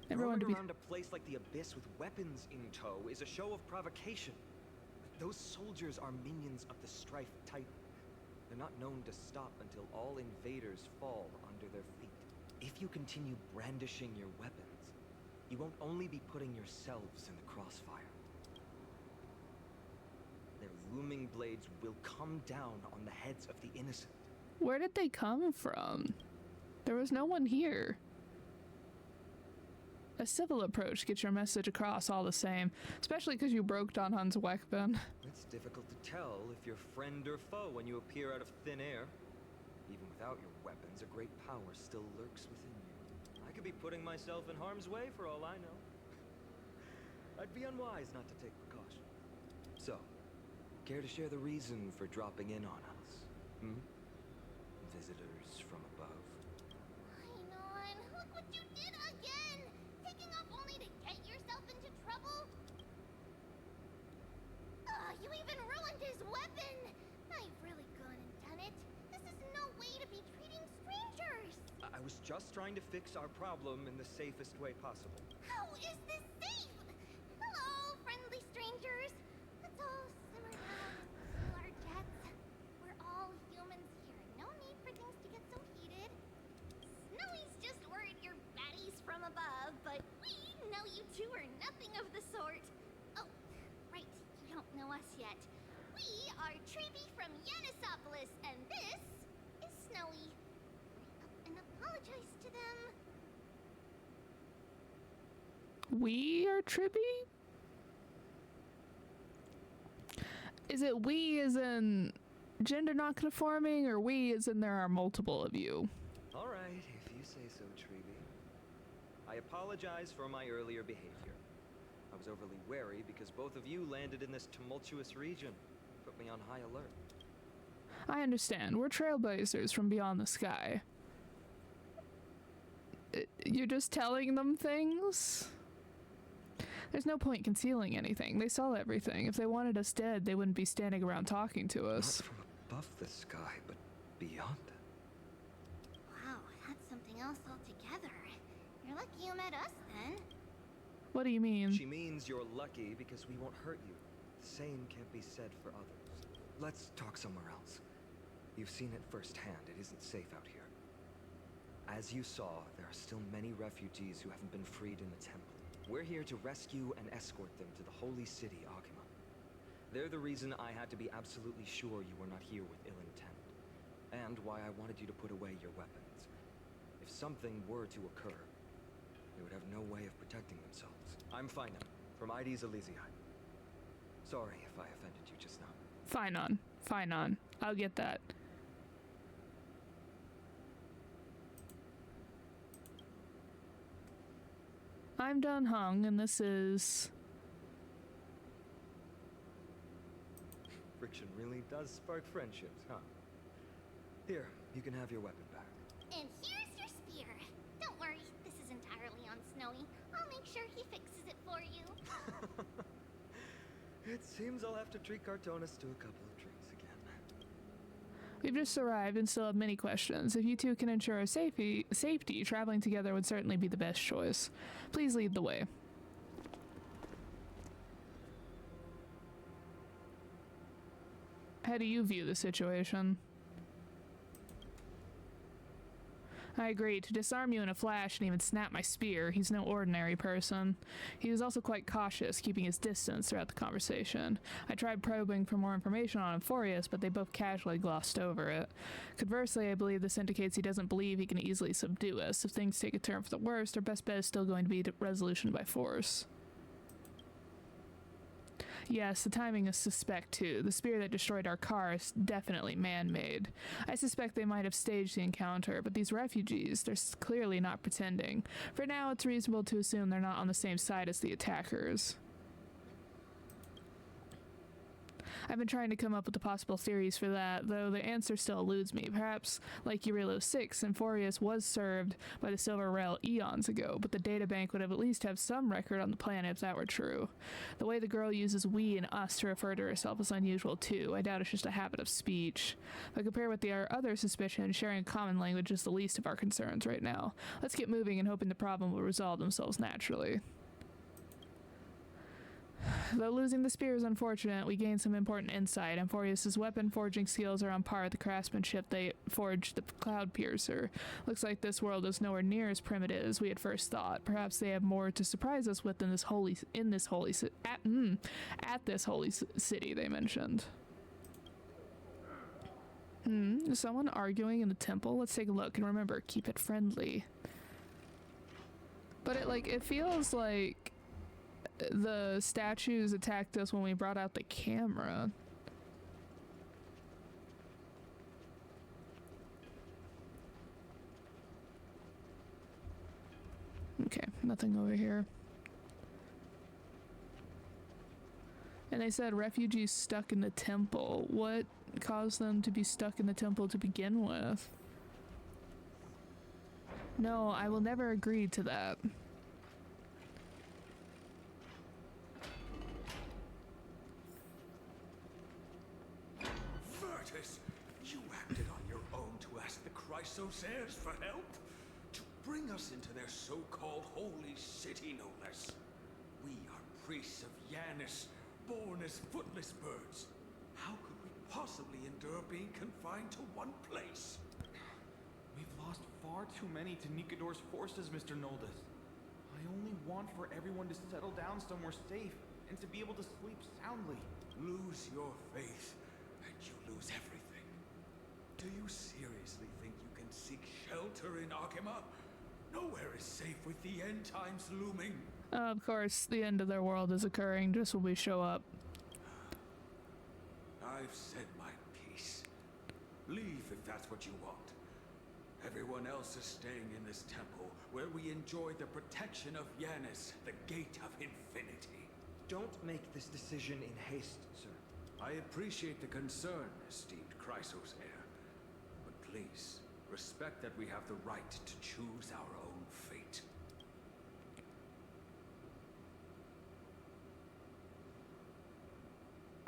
Roaming around a place like the Abyss with weapons in tow is a show of provocation. Those soldiers are minions of the Strife Titan. They're not known to stop until all invaders fall under their feet. If you continue brandishing your weapons, you won't only be putting yourselves in the crossfire. Their looming blades will come down on the heads of the innocent. Where did they come from? There was no one here. A civil approach gets your message across all the same, especially because you broke Don Hun's weapon. It's difficult to tell if you're friend or foe when you appear out of thin air. Even without your weapons, a great power still lurks within you. I could be putting myself in harm's way for all I know. I'd be unwise not to take precaution. So, care to share the reason for dropping in on us? Visitors from above. Paimon, look what you did again! Taking off only to get yourself into trouble? You even ruined his weapon! I've really gone and done it. This is no way to be treating strangers! I was just trying to fix our problem in the safest way possible. How is this safe? Hello, friendly strangers. Let's all simmer down and cool our jets. We're all humans here. No need for things to get so heated. Snowy's just worried you're baddies from above, but we know you two are nothing of the sort. Oh, right. You don't know us yet. We are Trevi from Yanisopolis, and this is Snowy. And apologize to them. We are Tribby? Is it we as in gender non-conforming, or we as in there are multiple of you? All right, if you say so, Trevi. I apologize for my earlier behavior. I was overly wary because both of you landed in this tumultuous region. Put me on high alert. I understand. We're trailblazers from beyond the sky. You're just telling them things? There's no point concealing anything. They saw everything. If they wanted us dead, they wouldn't be standing around talking to us. Not from above the sky, but beyond it. Wow, that's something else altogether. You're lucky you met us then. What do you mean? She means you're lucky because we won't hurt you. The same can't be said for others. Let's talk somewhere else. You've seen it firsthand. It isn't safe out here. As you saw, there are still many refugees who haven't been freed in the temple. We're here to rescue and escort them to the holy city, Agima. They're the reason I had to be absolutely sure you were not here with ill intent. And why I wanted you to put away your weapons. If something were to occur, they would have no way of protecting themselves. I'm Phina, from ID's Elysiae. Sorry if I offended you just now. Fine on. I'll get that. I'm Dun Hung, and this is... Friction really does spark friendships, huh? Here, you can have your weapon back. And here's your spear. Don't worry, this is entirely on Snowy. I'll make sure he fixes it for you. It seems I'll have to treat Cartonis to a couple of drinks again. We've just arrived and still have many questions. If you two can ensure our safety, traveling together would certainly be the best choice. Please lead the way. How do you view the situation? I agree. To disarm you in a flash and even snap my spear, he's no ordinary person. He was also quite cautious, keeping his distance throughout the conversation. I tried probing for more information on Amphorius, but they both casually glossed over it. Conversely, I believe this indicates he doesn't believe he can easily subdue us. If things take a turn for the worst, our best bet is still going to be resolution by force. Yes, the timing is suspect too. The spear that destroyed our car is definitely man-made. I suspect they might have staged the encounter, but these refugees, they're clearly not pretending. For now, it's reasonable to assume they're not on the same side as the attackers. I've been trying to come up with the possible theories for that, though the answer still eludes me. Perhaps, like Eurilo 6, Amphorius was served by the Silver Rail eons ago, but the databank would have at least have some record on the planet if that were true. The way the girl uses we and us to refer to herself is unusual too. I doubt it's just a habit of speech. But compared with our other suspicions, sharing a common language is the least of our concerns right now. Let's get moving and hoping the problem will resolve themselves naturally. Though losing the spear is unfortunate, we gain some important insight. Amphorius' weapon forging skills are on par with the craftsmanship they forged the Cloud Piercer. Looks like this world is nowhere near as primitive as we had first thought. Perhaps they have more to surprise us with at this holy city they mentioned. Is someone arguing in the temple? Let's take a look, and remember, keep it friendly. But it feels like the statues attacked us when we brought out the camera. Okay, nothing over here. And they said refugees stuck in the temple. What caused them to be stuck in the temple to begin with? No, I will never agree to that. Virtus, you acted on your own to ask the Chrysos heirs for help? To bring us into their so-called holy city, no less. We are priests of Yanis, born as footless birds. How could we possibly endure being confined to one place? We've lost far too many to Nikador's forces, Mr. Noldus. I only want for everyone to settle down somewhere safe and to be able to sleep soundly. Lose your faith, and you lose everything. Do you seriously think you can seek shelter in Akima? Nowhere is safe with the end times looming. Of course, the end of their world is occurring just when we show up. I've said my piece. Leave if that's what you want. Everyone else is staying in this temple, where we enjoy the protection of Yanis, the Gate of Infinity. Don't make this decision in haste, sir. I appreciate the concern, esteemed Chrysos heir. But please, respect that we have the right to choose our own fate.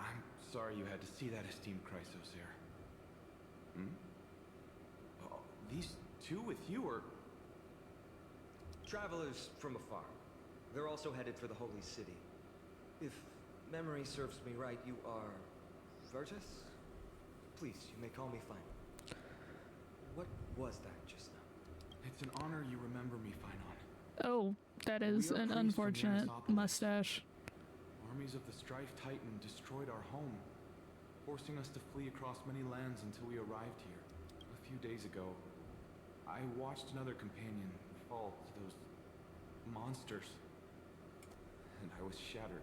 I'm sorry you had to see that, esteemed Chrysos heir. Oh, these two with you are... Travelers from afar. They're also headed for the holy city. If memory serves me right, you are... Virtus? Please, you may call me Finon. What was that just now? It's an honor you remember me, Finon. Oh, that is an unfortunate mustache. Armies of the Strife Titan destroyed our home, forcing us to flee across many lands until we arrived here. A few days ago, I watched another companion fall to those monsters, and I was shattered.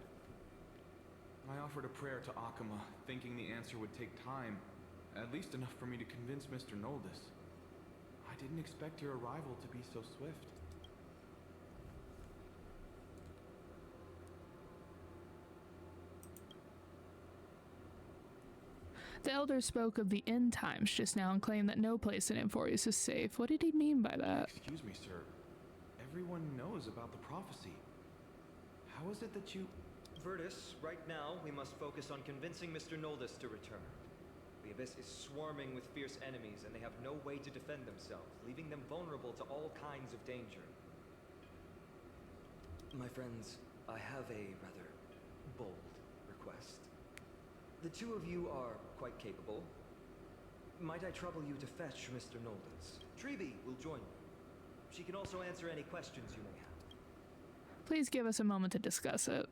I offered a prayer to Akima, thinking the answer would take time, at least enough for me to convince Mr. Noldus. I didn't expect your arrival to be so swift. The elder spoke of the end times just now and claimed that no place in Amphorius is safe. What did he mean by that? Excuse me, sir. Everyone knows about the prophecy. How is it that you... Virtus, right now we must focus on convincing Mr. Noldus to return. The Abyss is swarming with fierce enemies, and they have no way to defend themselves, leaving them vulnerable to all kinds of danger. My friends, I have a rather bold request. The two of you are quite capable. Might I trouble you to fetch Mr. Noldus? Treeby will join you. She can also answer any questions you may have. Please give us a moment to discuss it.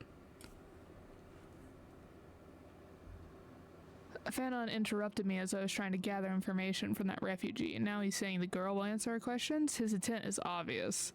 Fanon interrupted me as I was trying to gather information from that refugee, and now he's saying the girl will answer our questions? His intent is obvious.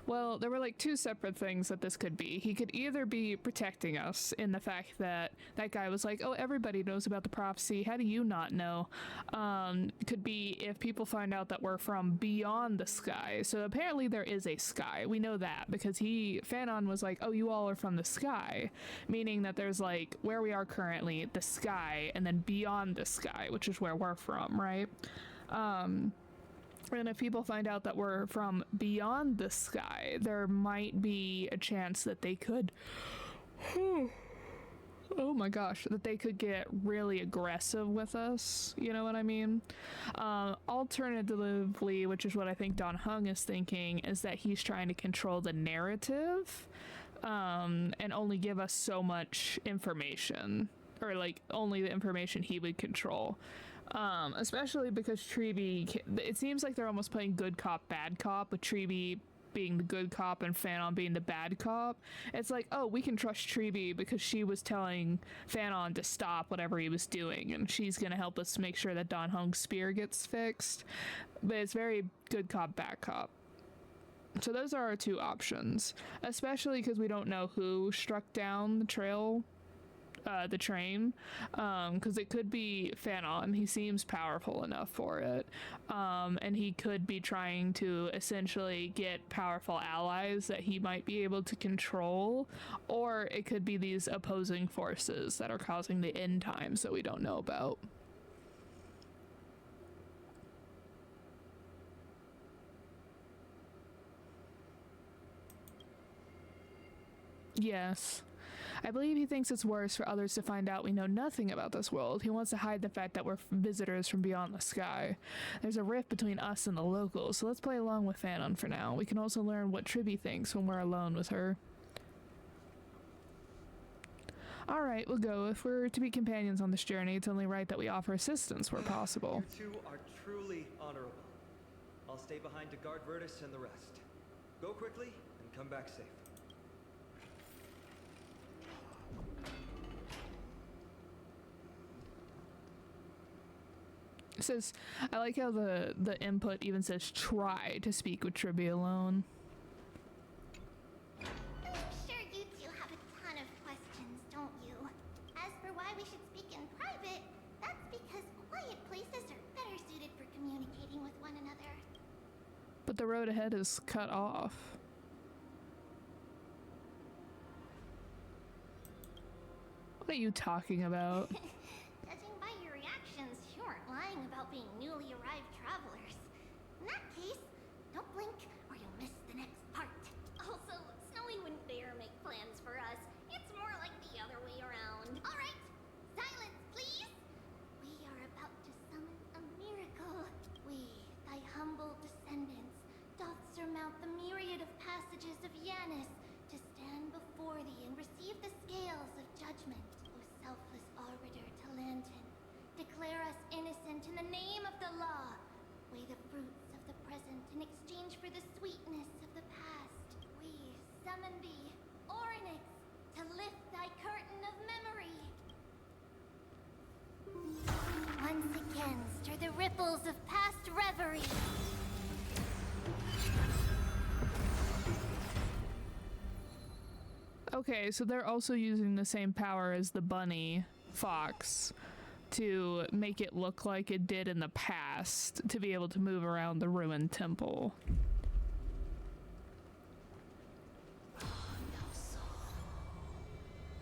Well, there were like two separate things that this could be. He could either be protecting us in the fact that that guy was like, oh, everybody knows about the prophecy. How do you not know? Could be if people find out that we're from beyond the sky. So apparently there is a sky. We know that because Fanon was like, oh, you all are from the sky. Meaning that there's like where we are currently, the sky, and then beyond the sky, which is where we're from, right? And if people find out that we're from beyond the sky, there might be a chance that they could... oh my gosh, that they could get really aggressive with us. You know what I mean? Alternatively, which is what I think Don Hung is thinking, is that he's trying to control the narrative. and only give us so much information, or like only the information he would control. Especially because Treeby, it seems like they're almost playing good cop, bad cop, with Treeby being the good cop and Fanon being the bad cop. It's like, oh, we can trust Treeby because she was telling Fanon to stop whatever he was doing, and she's gonna help us make sure that Don Hong's spear gets fixed. But it's very good cop, bad cop. So those are our two options, especially because we don't know who struck down the train, because it could be Fanon. He seems powerful enough for it, and he could be trying to essentially get powerful allies that he might be able to control, or it could be these opposing forces that are causing the end times that we don't know about. Yes. I believe he thinks it's worse for others to find out we know nothing about this world. He wants to hide the fact that we're visitors from beyond the sky. There's a rift between us and the locals, so let's play along with Fanon for now. We can also learn what Tribby thinks when we're alone with her. Alright, we'll go. If we're to be companions on this journey, it's only right that we offer assistance where possible. You two are truly honorable. I'll stay behind to guard Virtus and the rest. Go quickly and come back safe. It says, I like how the input even says try to speak with Tribby alone. I'm sure you two have a ton of questions, don't you? As for why we should speak in private, that's because quiet places are better suited for communicating with one another. But the road ahead is cut off. What are you talking about? Judging by your reactions, you aren't lying about being newly arrived travelers. In that case, don't blink or you'll miss the next part. Also, Snowy wouldn't dare make plans for us. It's more like the other way around. All right, silence, please. We are about to summon a miracle. We, thy humble descendants, doth surmount the myriad of passages of Yanis to stand before thee and receive the scales of judgment. O selfless arbiter Talantin, declare us innocent in the name of the law. Weigh the fruits of the present in exchange for the sweetness of the past. We summon thee, Orynyx, to lift thy curtain of memory. Once again, stir the ripples of past reverie. Okay, so they're also using the same power as the bunny fox to make it look like it did in the past to be able to move around the ruined temple.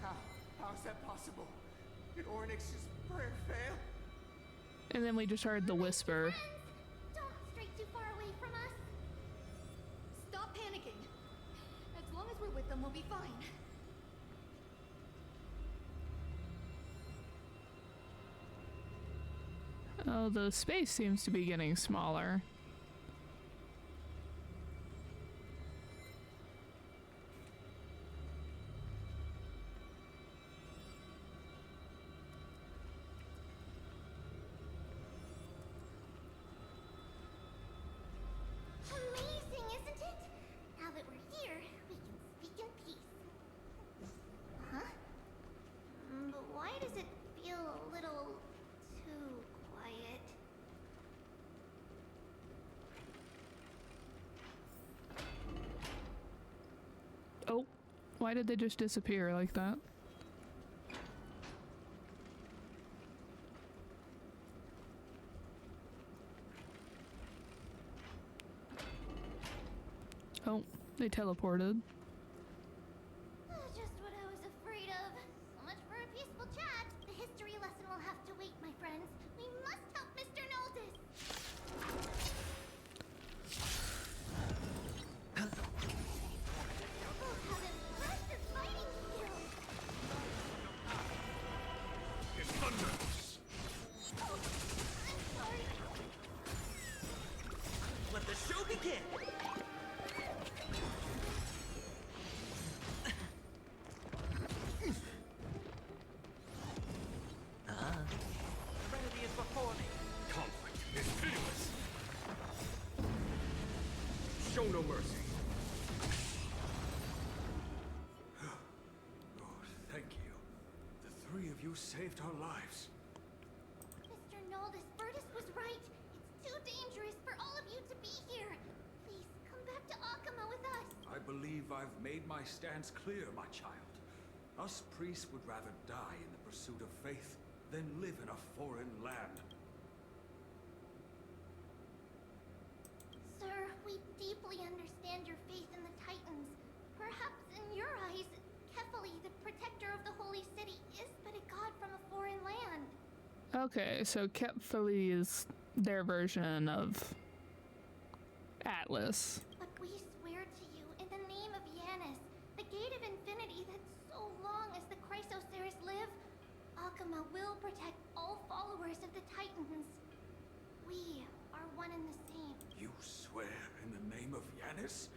How is that possible? Did Orynyx's prayer fail? And then we just heard the whisper. Don't stray too far away from us. Stop panicking. As long as we're with them, we'll be fine. Oh, the space seems to be getting smaller. Amazing, isn't it? Now that we're here, we can speak in peace. Huh? But why does it feel a little too quiet? Oh, why did they just disappear like that? Oh, they teleported. Just what I was afraid of. So much for a peaceful chat. The history lesson will have to wait, my friends. We must help Mr. Noldis. Both have impressive fighting skills. It's thunder! Oh, I'm sorry. Let the show begin! show no mercy. Oh, thank you. The three of you saved our lives. Mr. Noldus, Bertus was right. It's too dangerous for all of you to be here. Please, come back to Akama with us. I believe I've made my stance clear, my child. Us priests would rather die in the pursuit of faith than live in a foreign land. Sir, we deeply understand your faith in the Titans. Perhaps in your eyes, Kefali, the protector of the Holy City, is but a god from a foreign land. Okay, so Kefali is their version of Atlas. But we swear to you, in the name of Yanis, the Gate of Infinity, that so long as the Chrysoceres live, Akama will protect all followers of the Titans. We are one and the same. You swear in the name of Yanis?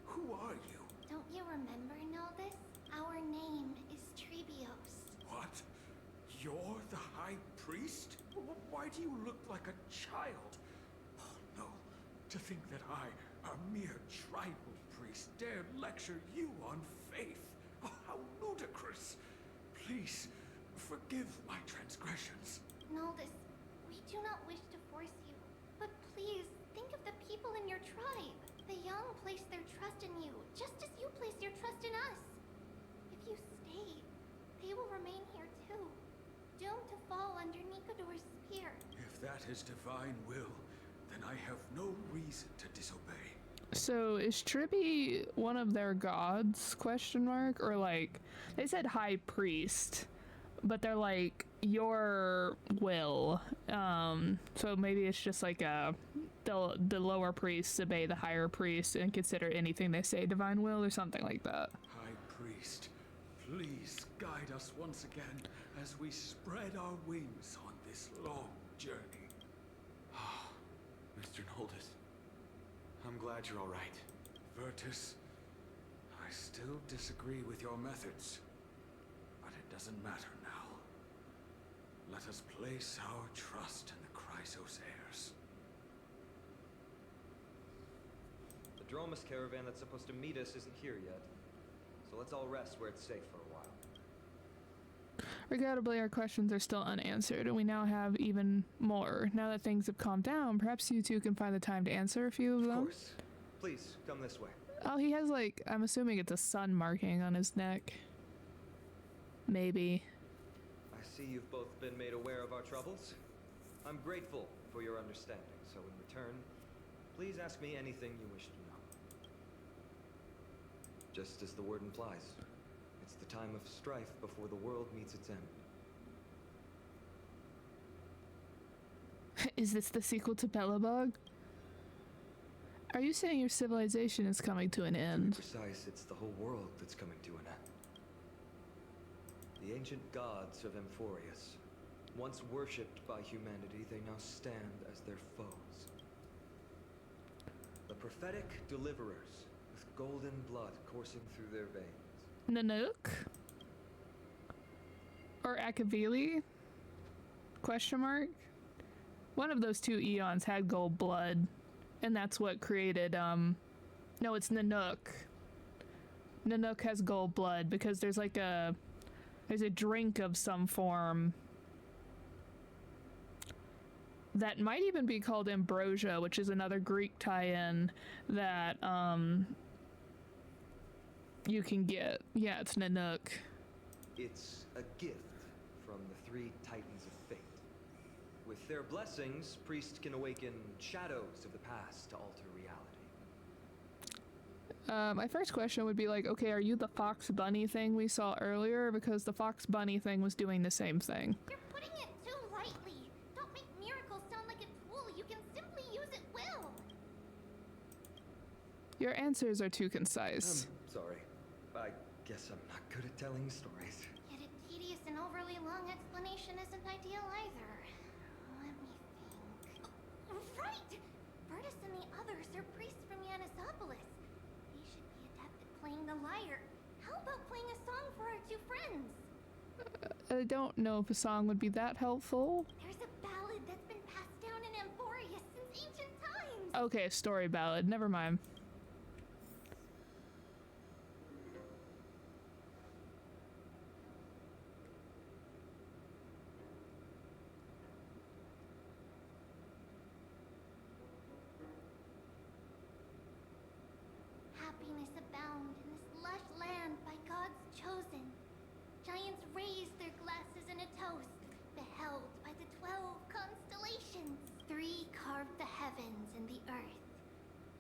Who are you? Don't you remember, Noldus? Our name is Trebios. What? You're the High Priest? Why do you look like a child? Oh no, to think that I, a mere tribal priest, dare lecture you on faith. Oh, how ludicrous. Please, forgive my transgressions. Noldus, we do not wish to force you, but please think of the people in your tribe. The young place their trust in you, just as you place your trust in us. If you stay, they will remain here too, doomed to fall under Nikodor's spear. If that is divine will, then I have no reason to disobey. So is Tribby one of their gods, question mark? Or like, they said high priest, but they're like, your will. So maybe it's just like the lower priests obey the higher priests and consider anything they say divine will or something like that. High Priest, please guide us once again as we spread our wings on this long journey. Mr. Noldus, I'm glad you're all right. Virtus, I still disagree with your methods, but it doesn't matter now. Let us place our trust in the Chrysoceres. The Dromus caravan that's supposed to meet us isn't here yet, so let's all rest where it's safe for a while. Regrettably, our questions are still unanswered, and we now have even more. Now that things have calmed down, perhaps you two can find the time to answer a few of them? Of course. Please, come this way. Oh, he has like, I'm assuming it's a sun marking on his neck. Maybe. I see you've both been made aware of our troubles. I'm grateful for your understanding, so in return, please ask me anything you wish to know. Just as the word implies, it's the time of strife before the world meets its end. Is this the sequel to Bellabug? Are you saying your civilization is coming to an end? To be precise, it's the whole world that's coming to an end. The ancient gods of Amphorius, once worshipped by humanity, they now stand as their foes. The prophetic deliverers, with golden blood coursing through their veins. Nanook? Or Akavili? Question mark? One of those two eons had gold blood, and that's what created, no, it's Nanook. Nanook has gold blood because there's like there's a drink of some form that might even be called ambrosia, which is another Greek tie-in that, you can get. Yeah, it's Nanook. It's a gift from the three titans of fate. With their blessings, priests can awaken shadows of the past to alter reality. My first question would be like, okay, are you the fox bunny thing we saw earlier? Because the fox bunny thing was doing the same thing. You're putting it too lightly. Don't make miracles sound like a tool. You can simply use at will. Your answers are too concise. Sorry. I guess I'm not good at telling stories. Yet a tedious and overly long explanation isn't ideal either. Let me think. Right! Bertus and the others are priests from Yanisopolis. They should be adept at playing the lyre. How about playing a song for our two friends? I don't know if a song would be that helpful. There's a ballad that's been passed down in Amphorius since ancient times. Okay, a story ballad. Never mind. Happiness abound in this lush land by God's chosen. Giants raise their glasses in a toast, beheld by the 12 constellations. 3 carved the heavens and the earth.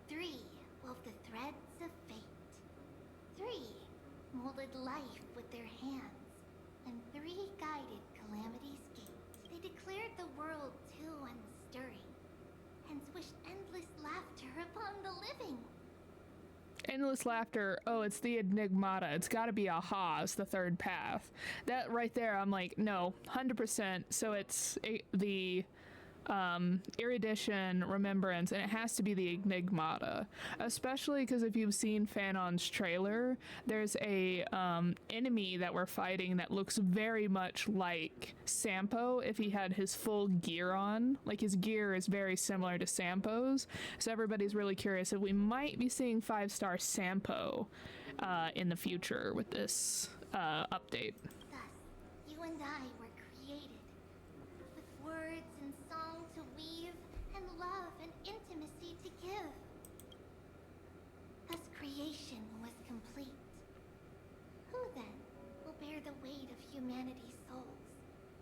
3 wove the threads of fate. 3 molded life with their hands. And 3 guided calamity's gate. They declared the world too unstirring, hence wished endless laughter upon the living. Endless laughter. Oh, it's the enigmata. It's got to be aha. It's the third path. That right there, I'm like, no, 100%. So it's the erudition, remembrance, and it has to be the enigmata. Especially because if you've seen Fanon's trailer, there's a enemy that we're fighting that looks very much like Sampo if he had his full gear on. Like his gear is very similar to Sampo's. So everybody's really curious if we might be seeing 5-star Sampo in the future with this update. Thus, you and I were created with words and song to weave, and love and intimacy to give. Thus creation was complete. Who then will bear the weight of humanity's souls,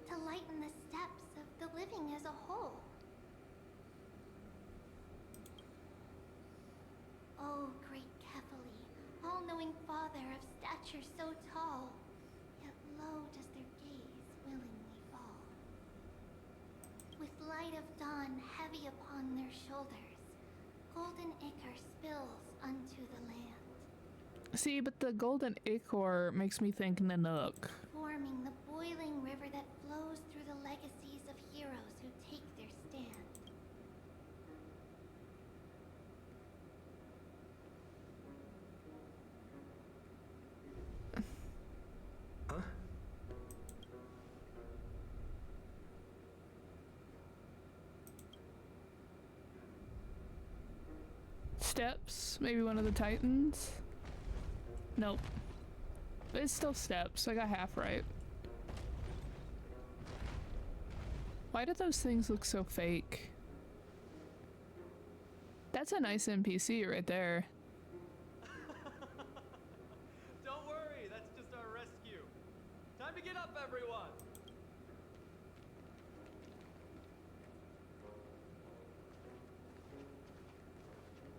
to lighten the steps of the living as a whole? O great Kefali, all-knowing father of stature so tall, yet low does their gaze willingly fall. With light of dawn heavy upon their shoulders, golden ichor spills unto the land. See, but the golden ichor makes me think Nanook. Forming the boiling river that flows through the legacies of heroes who take their stand. Huh? Steps? Maybe one of the Titans? Nope. But it's still steps. I got half right. Why do those things look so fake? That's a nice NPC right there. Don't worry, that's just our rescue. Time to get up, everyone!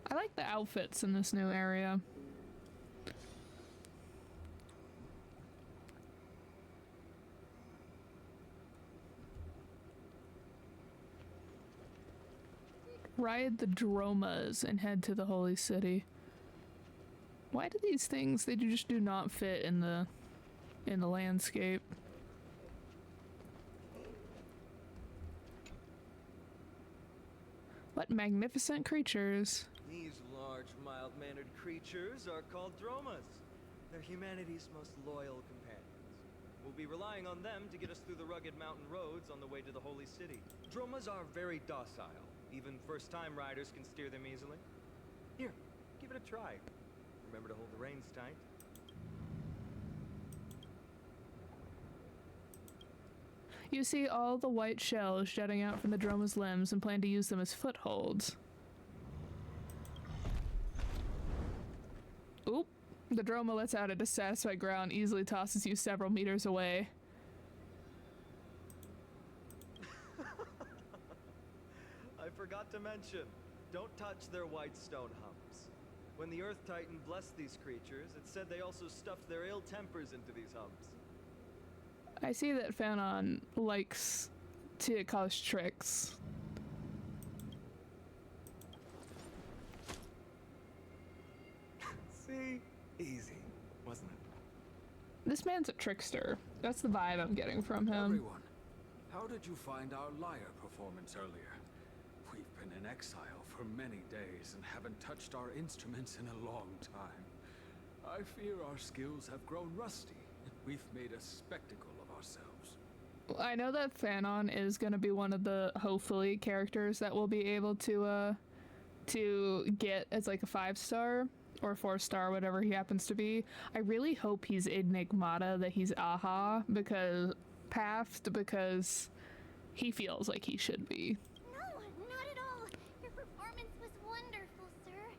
I like the outfits in this new area. Ride the Dromas and head to the holy city. Why do these things, they just do not fit in the landscape? What magnificent creatures. These large, mild-mannered creatures are called Dromas. They're humanity's most loyal companions. We'll be relying on them to get us through the rugged mountain roads on the way to the holy city. Dromas are very docile. Even first-time riders can steer them easily. Here, give it a try. Remember to hold the reins tight. You see all the white shells jutting out from the Droma's limbs and plan to use them as footholds. Oop. The Droma lets out a dissatisfied growl and easily tosses you several meters away. I forgot to mention, don't touch their white stone humps. When the Earth Titan blessed these creatures, it said they also stuffed their ill tempers into these humps. I see that Fanon likes to cause tricks. See? Easy, wasn't it? This man's a trickster. That's the vibe I'm getting from him. Everyone, how did you find our lyre performance earlier? We've been in exile for many days and haven't touched our instruments in a long time. I fear our skills have grown rusty. We've made a spectacle of ourselves. I know that Fanon is going to be one of the, hopefully, characters that will be able to to get as like a 5-star or 4-star, whatever he happens to be. I really hope he's Enigmata, that he's Aha, because Paft, because he feels like he should be. No, not at all. Your performance was wonderful, sir.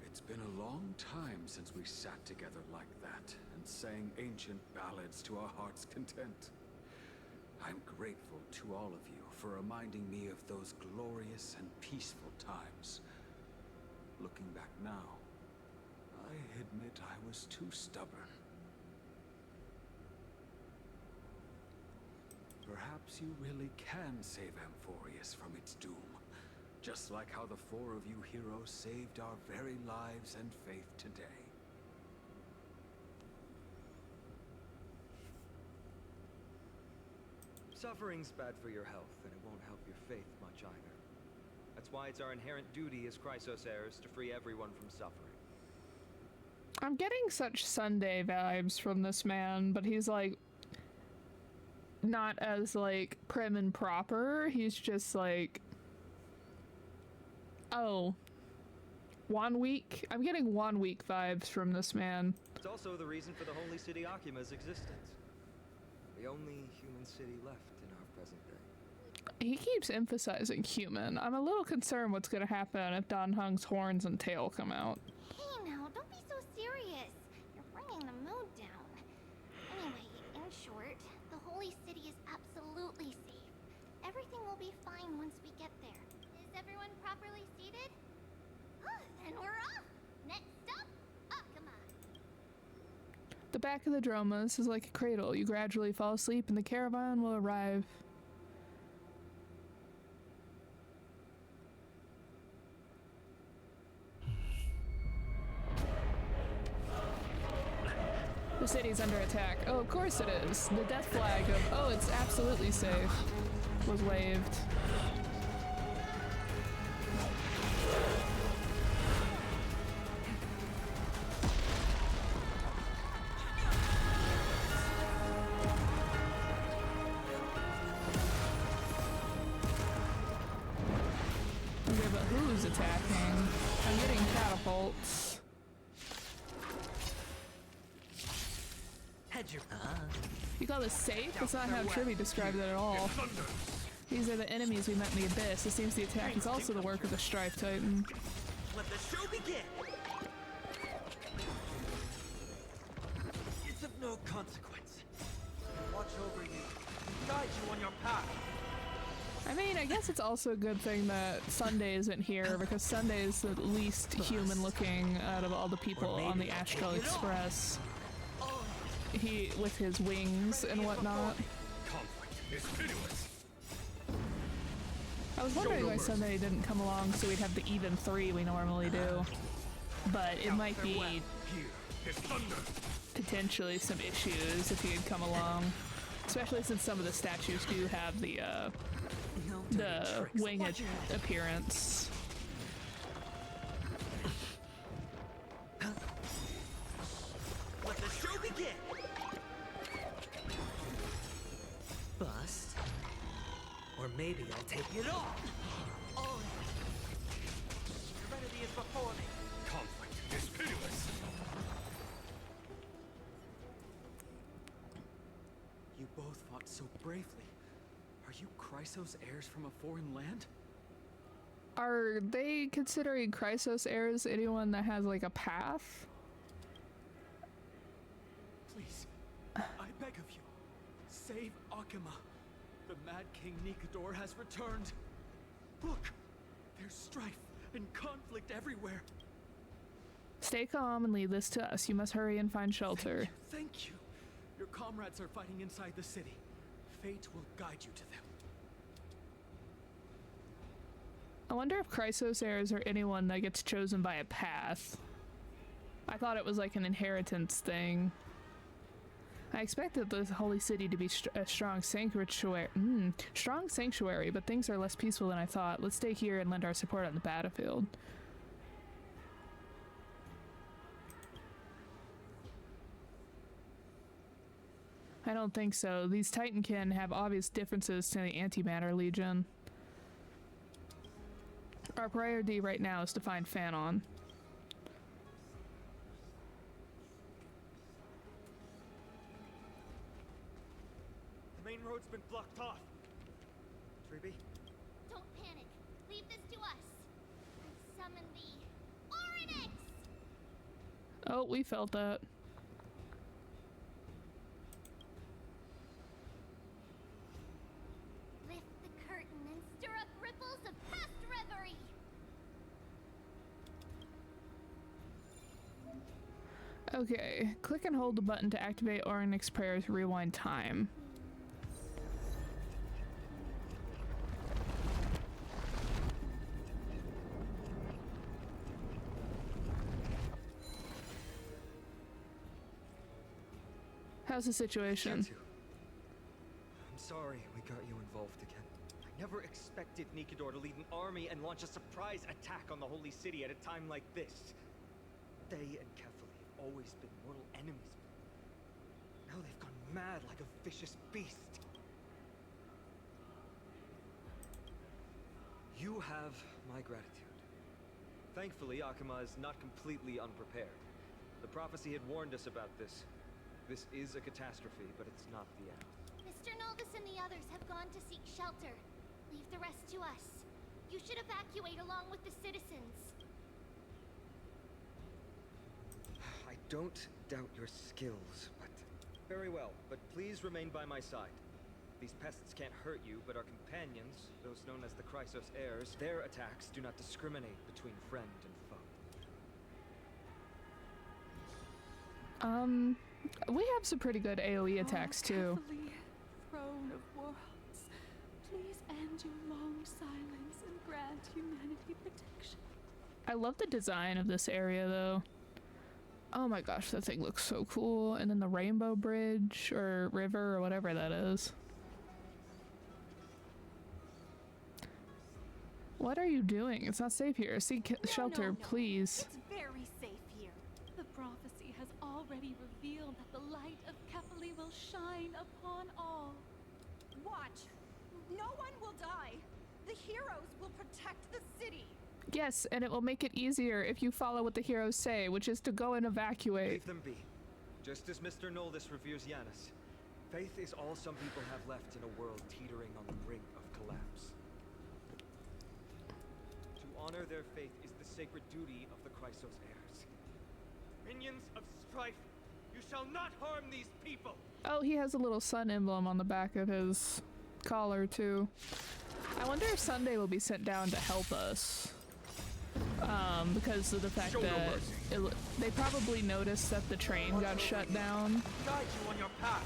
It's been a long time since we sat together like that and sang ancient ballads to our heart's content. I'm grateful to all of you for reminding me of those glorious and peaceful times. Looking back now, I admit I was too stubborn. Perhaps you really can save Amphorius from its doom, just like how the 4 of you heroes saved our very lives and faith today. Suffering's bad for your health, and it won't help your faith much either. That's why it's our inherent duty as Chrysos heirs to free everyone from suffering. I'm getting such Sunday vibes from this man, but he's like not as like prim and proper. He's just like, oh, 1 week. I'm getting 1 week vibes from this man. It's also the reason for the Holy City Akima's existence. The only human city left in our present day. He keeps emphasizing human. I'm a little concerned what's gonna happen if Dan Heng's horns and tail come out. Hey now, don't be so serious. You're bringing the mood down. Anyway, in short, the Holy City is absolutely safe. Everything will be fine once we get there. Is everyone properly seated? Then we're off! Next up, Akuma! The back of the Dromas is like a cradle. You gradually fall asleep and the caravan will arrive. The city's under attack. Oh, of course it is. The death flag of, oh, it's absolutely safe, was waved. Okay, but who's attacking? I'm getting catapults. You call this safe? That's not how Tribby described it at all. These are the enemies we met in the Abyss. It seems the attack is also the work of the Strife Titan. Let the show begin! It's of no consequence. Watch over you, guide you on your path. I mean, I guess it's also a good thing that Sunday isn't here, because Sunday is the least human looking out of all the people on the Astral Express. He, with his wings and whatnot. Conflict is pitiless. I was wondering why Sunday didn't come along so we'd have the even 3 we normally do. But it might be potentially some issues if he had come along. Especially since some of the statues do have the winged appearance. Let the show begin! Bust. Or maybe I'll take it off! Oh. Serenity is before me. Conflict is pitiless. You both fought so bravely. Are you Chrysos heirs from a foreign land? Are they considering Chrysos heirs anyone that has like a path? Please, I beg of you, save Akuma. The Mad King Nikador has returned. Look, there's strife and conflict everywhere. Stay calm and leave this to us. You must hurry and find shelter. Thank you. Your comrades are fighting inside the city. Fate will guide you to them. I wonder if Chrysos heirs are anyone that gets chosen by a path. I thought it was like an inheritance thing. I expected the Holy City to be a strong sanctuary, but things are less peaceful than I thought. Let's stay here and lend our support on the battlefield. I don't think so. These Titankin have obvious differences to the Antimatter Legion. Our priority right now is to find Fanon. The main road's been blocked off. Treeby? Don't panic. Leave this to us. And summon the Oryx! Oh, we felt that. Lift the curtain and stir up ripples of past reverie. Okay, click and hold the button to activate Oryx Prayer's rewind time. How's the situation? I'm sorry we got you involved again. I never expected Nikador to lead an army and launch a surprise attack on the Holy City at a time like this. They and Kefali have always been mortal enemies. Now they've gone mad like a vicious beast. You have my gratitude. Thankfully, Akama is not completely unprepared. The prophecy had warned us about this. This is a catastrophe, but it's not the end. Mr. Noldus and the others have gone to seek shelter. Leave the rest to us. You should evacuate along with the citizens. I don't doubt your skills, but... Very well, but please remain by my side. These pests can't hurt you, but our companions, those known as the Chrysos heirs, their attacks do not discriminate between friend and foe. We have some pretty good AoE attacks too. Throne of worlds, please end your long silence and grant humanity protection. I love the design of this area though. Oh my gosh, that thing looks so cool. And then the rainbow bridge or river or whatever that is. What are you doing? It's not safe here. Seek shelter, no. please. It's very safe here. The prophecy has already revealed that the light of Kefali will shine upon all. Watch. No one will die. The heroes will protect the city. Yes, and it will make it easier if you follow what the heroes say, which is to go and evacuate. Leave them be. Just as Mr. Noldus reveres Yanis, faith is all some people have left in a world teetering on the brink of collapse. To honor their faith is the sacred duty of the Chrysos heirs. Minions of strife, you shall not harm these people! Oh, he has a little sun emblem on the back of his collar too. I wonder if Sunday will be sent down to help us. Because of the fact that they probably noticed that the train got shut down. Guide you on your path.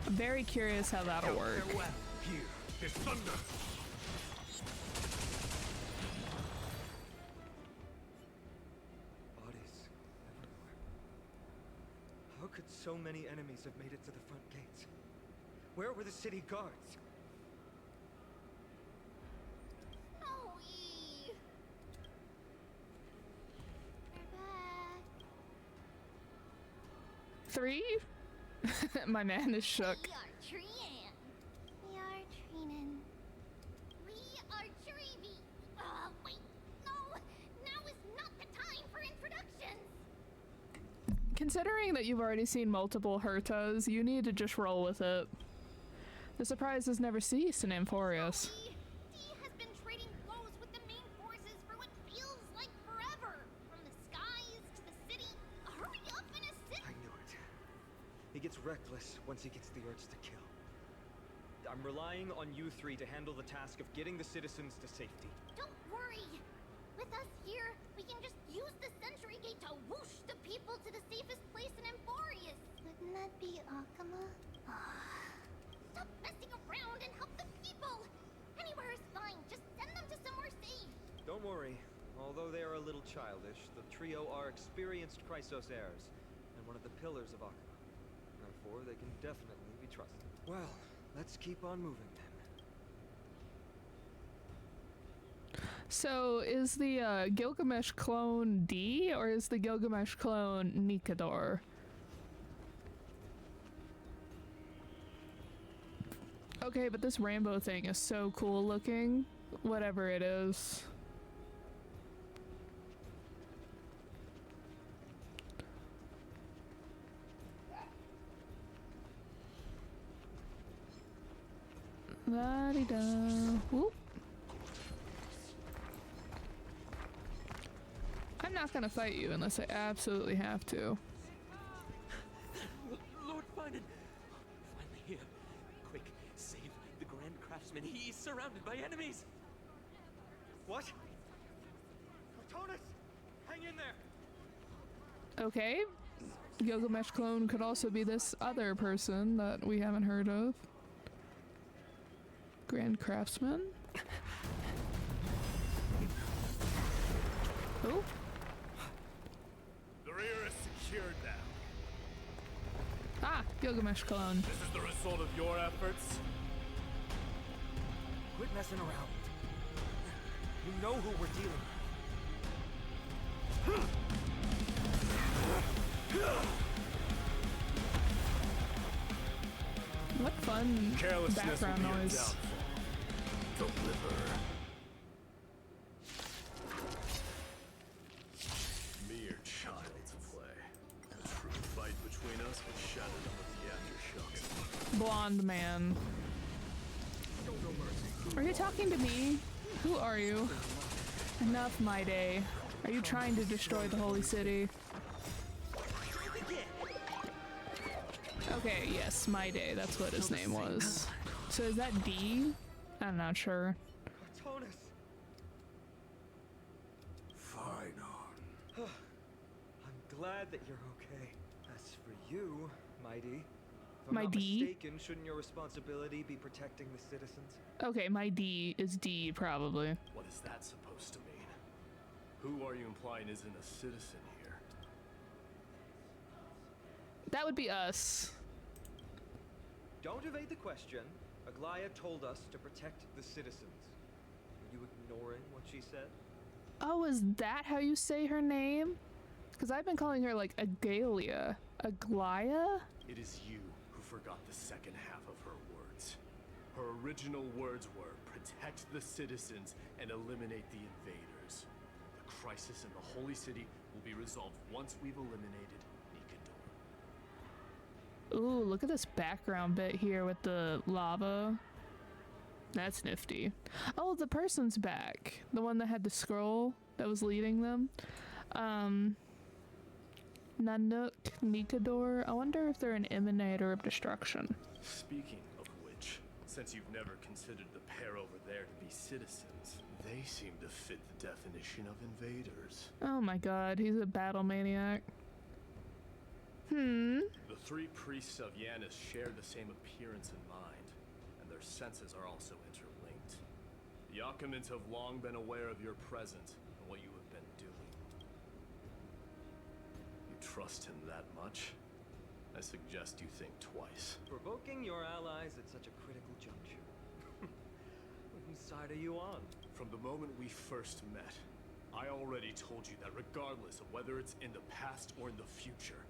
I'm very curious how that'll work. Here is thunder. Bodies everywhere. How could so many enemies have made it to the front gates? Where were the city guards? Owie! We're back. 3? My man is shook. We are Trian. We are Trinan. We are Treeby. Wait. No. Now is not the time for introductions. Considering that you've already seen multiple Hertas, you need to just roll with it. The surprises never cease in Amphorius. D has been trading blows with the main forces for what feels like forever. From the skies to the city. Hurry up and assist. I knew it. He gets reckless once he gets the urge to kill. I'm relying on you three to handle the task of getting the citizens to safety. Don't worry. With us here, we can just use the Sentry Gate to whoosh the people to the safest place in Amphorius. Wouldn't that be Akama? Stop messing around and help the people! Anywhere is fine. Just send them to somewhere safe. Don't worry. Although they are a little childish, the trio are experienced Chrysos heirs, and one of the pillars of Akama. Therefore, they can definitely be trusted. Well, let's keep on moving then. So, is the Gilgamesh clone D, or is the Gilgamesh clone Nikador? Okay, but this rainbow thing is so cool looking. Whatever it is. La-di-da. Whoop. I'm not gonna fight you unless I absolutely have to. Lord Finan! Finally here. Quick, save the Grand Craftsman. He's surrounded by enemies! What? Poetentate! Hang in there! Okay. Gilgamesh clone could also be this other person that we haven't heard of. Grand Craftsman. Oh. The rear is secured now. Ah, Gilgamesh clone. This is the result of your efforts. Quit messing around. You know who we're dealing with. What fun background noise. Deliver. Mere child's play. The true fight between us was shattered under the aftershocks. Blonde man. Are you talking to me? Who are you? Enough, my day. Are you trying to destroy the holy city? Okay, yes, my day. That's what his name was. So is that D? I'm not sure. Fine on. I'm glad that you're okay. As for you, Mighty, if I'm My not D? mistaken, shouldn't your responsibility be protecting the citizens? Okay, my D is D, probably. What is that supposed to mean? Who are you implying isn't a citizen here? That would be us. Don't evade the question. Aglaya told us to protect the citizens. Are you ignoring what she said? Oh, is that how you say her name? Because I've been calling her like Agalia. Aglaya? It is you who forgot the second half of her words. Her original words were, protect the citizens and eliminate the invaders. The crisis in the Holy City will be resolved once we've eliminated Nikador. Ooh, look at this background bit here with the lava. That's nifty. Oh, the person's back. The one that had the scroll that was leading them. Nanook, Nikador. I wonder if they're an emanator of destruction. Speaking of which, since you've never considered the pair over there to be citizens, they seem to fit the definition of invaders. Oh my god, he's a battle maniac. The three priests of Yanis share the same appearance in mind, and their senses are also interlinked. The Achaemins have long been aware of your presence and what you have been doing. You trust him that much? I suggest you think twice. Provoking your allies at such a critical juncture. Whose side are you on? From the moment we first met, I already told you that regardless of whether it's in the past or in the future,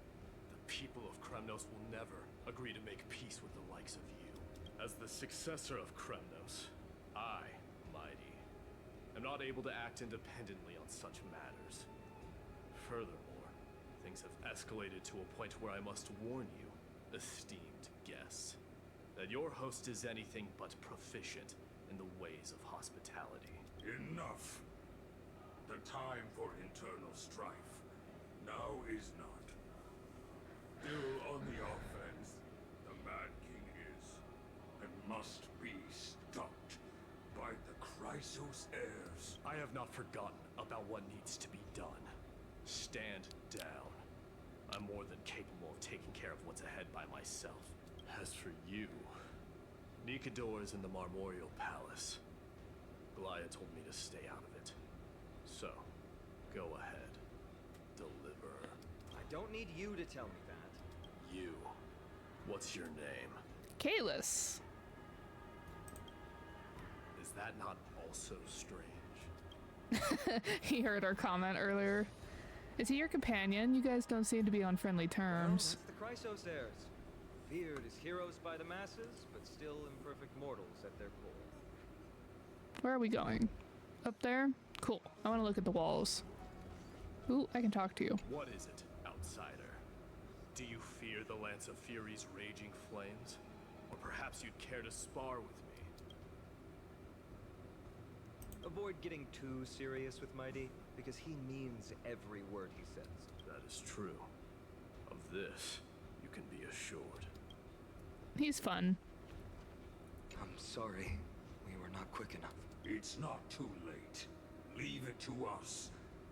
people of Kremnos will never agree to make peace with the likes of you. As the successor of Kremnos, I, Mighty, am not able to act independently on such matters. Furthermore, things have escalated to a point where I must warn you, esteemed guests, that your host is anything but proficient in the ways of hospitality. Enough. The time for internal strife now is not. Still on the offense, the Mad King is, and must be stopped by the Chrysos heirs. I have not forgotten about what needs to be done. Stand down. I'm more than capable of taking care of what's ahead by myself. As for you, Nikador is in the Marmorial Palace. Goliath told me to stay out of it. So, go ahead. Deliver. I don't need you to tell me that. You. What's your name? Kalis. Is that not also strange? He heard our comment earlier. Is he your companion? You guys don't seem to be on friendly terms. Well, that's the Chrysos heirs. Revered as heroes by the masses, but still imperfect mortals at their core. Where are we going? Up there? Cool. I want to look at the walls. Ooh, I can talk to you. What is it, outsider? Do you fear the Lance of Fury's raging flames? Or perhaps you'd care to spar with me? Avoid getting too serious with Mighty, because he means every word he says. That is true. Of this, you can be assured. He's fun. I'm sorry. We were not quick enough. It's not too late. Leave it to us.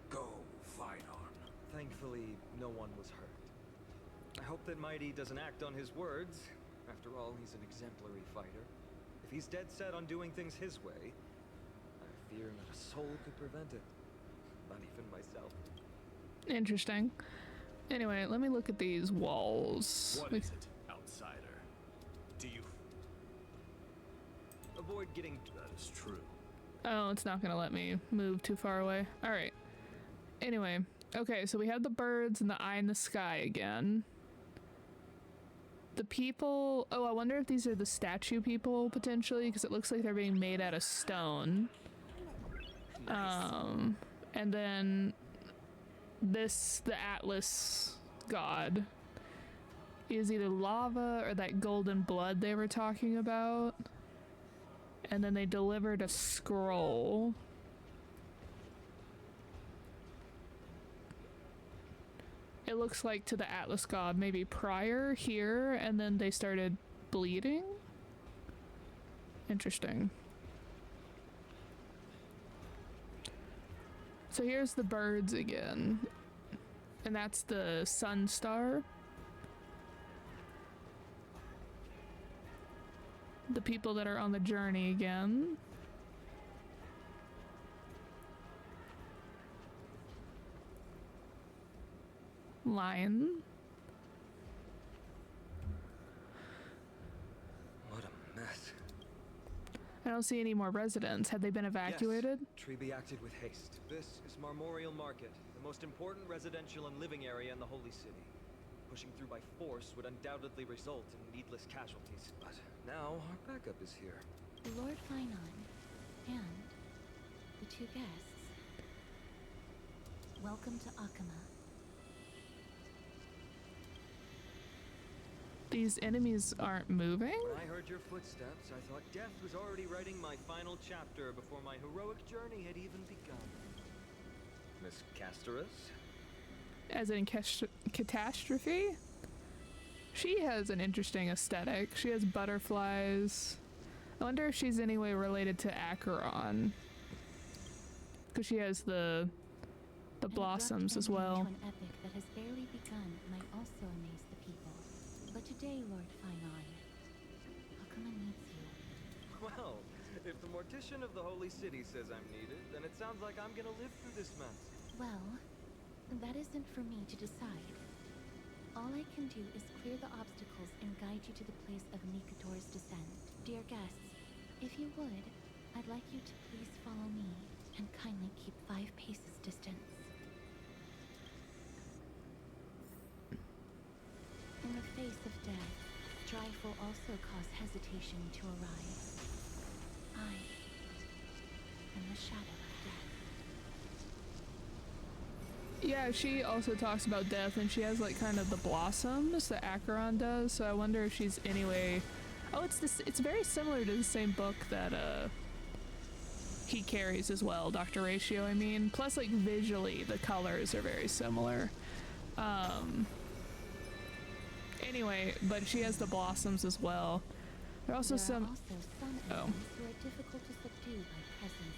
Go, Finon. Thankfully, no one was hurt. I hope that Mighty doesn't act on his words. After all, he's an exemplary fighter. If he's dead set on doing things his way, I fear not a soul could prevent it. Not even myself. Interesting. Anyway, let me look at these walls. What is it, outsider? Do you... Avoid getting... That is true. Oh, it's not gonna let me move too far away. Alright. Anyway. Okay, so we have the birds and the eye in the sky again. The people... Oh, I wonder if these are the statue people, potentially, because it looks like they're being made out of stone. Nice. And then... This, the Atlas god, is either lava or that golden blood they were talking about. And then they delivered a scroll. It looks like to the Atlas god maybe prior here, and then they started bleeding. Interesting. So here's the birds again. And that's the sun star. The people that are on the journey again. Lion. What a mess. I don't see any more residents. Had they been evacuated? Yes, Treby acted with haste. This is Marmorial Market, the most important residential and living area in the Holy City. Pushing through by force would undoubtedly result in needless casualties. But now our backup is here. Lord Finon and the two guests. Welcome to Akama. These enemies aren't moving? When I heard your footsteps, I thought death was already writing my final chapter before my heroic journey had even begun. Miss Castorus? As in catastrophe? She has an interesting aesthetic. She has butterflies. I wonder if she's any way related to Acheron. Because she has the blossoms as well. An epic that has barely begun might also amaze the people. But today, Lord Finon, Akama needs you. Well, if the mortician of the Holy City says I'm needed, then it sounds like I'm gonna live through this mess. Well, that isn't for me to decide. All I can do is clear the obstacles and guide you to the place of Nikator's descent. Dear guests, if you would, I'd like you to please follow me and kindly keep 5 paces distance. In the face of death, strife will also cause hesitation to arise. I am the shadow of death. Yeah, she also talks about death, and she has like kind of the blossoms that Acheron does, so I wonder if she's anyway... Oh, it's very similar to the same book that he carries as well, Dr. Ratio, I mean. Plus, like, visually, the colors are very similar. Anyway, but she has the blossoms as well. There are also some... Also some enemies who are difficult to subdue by presence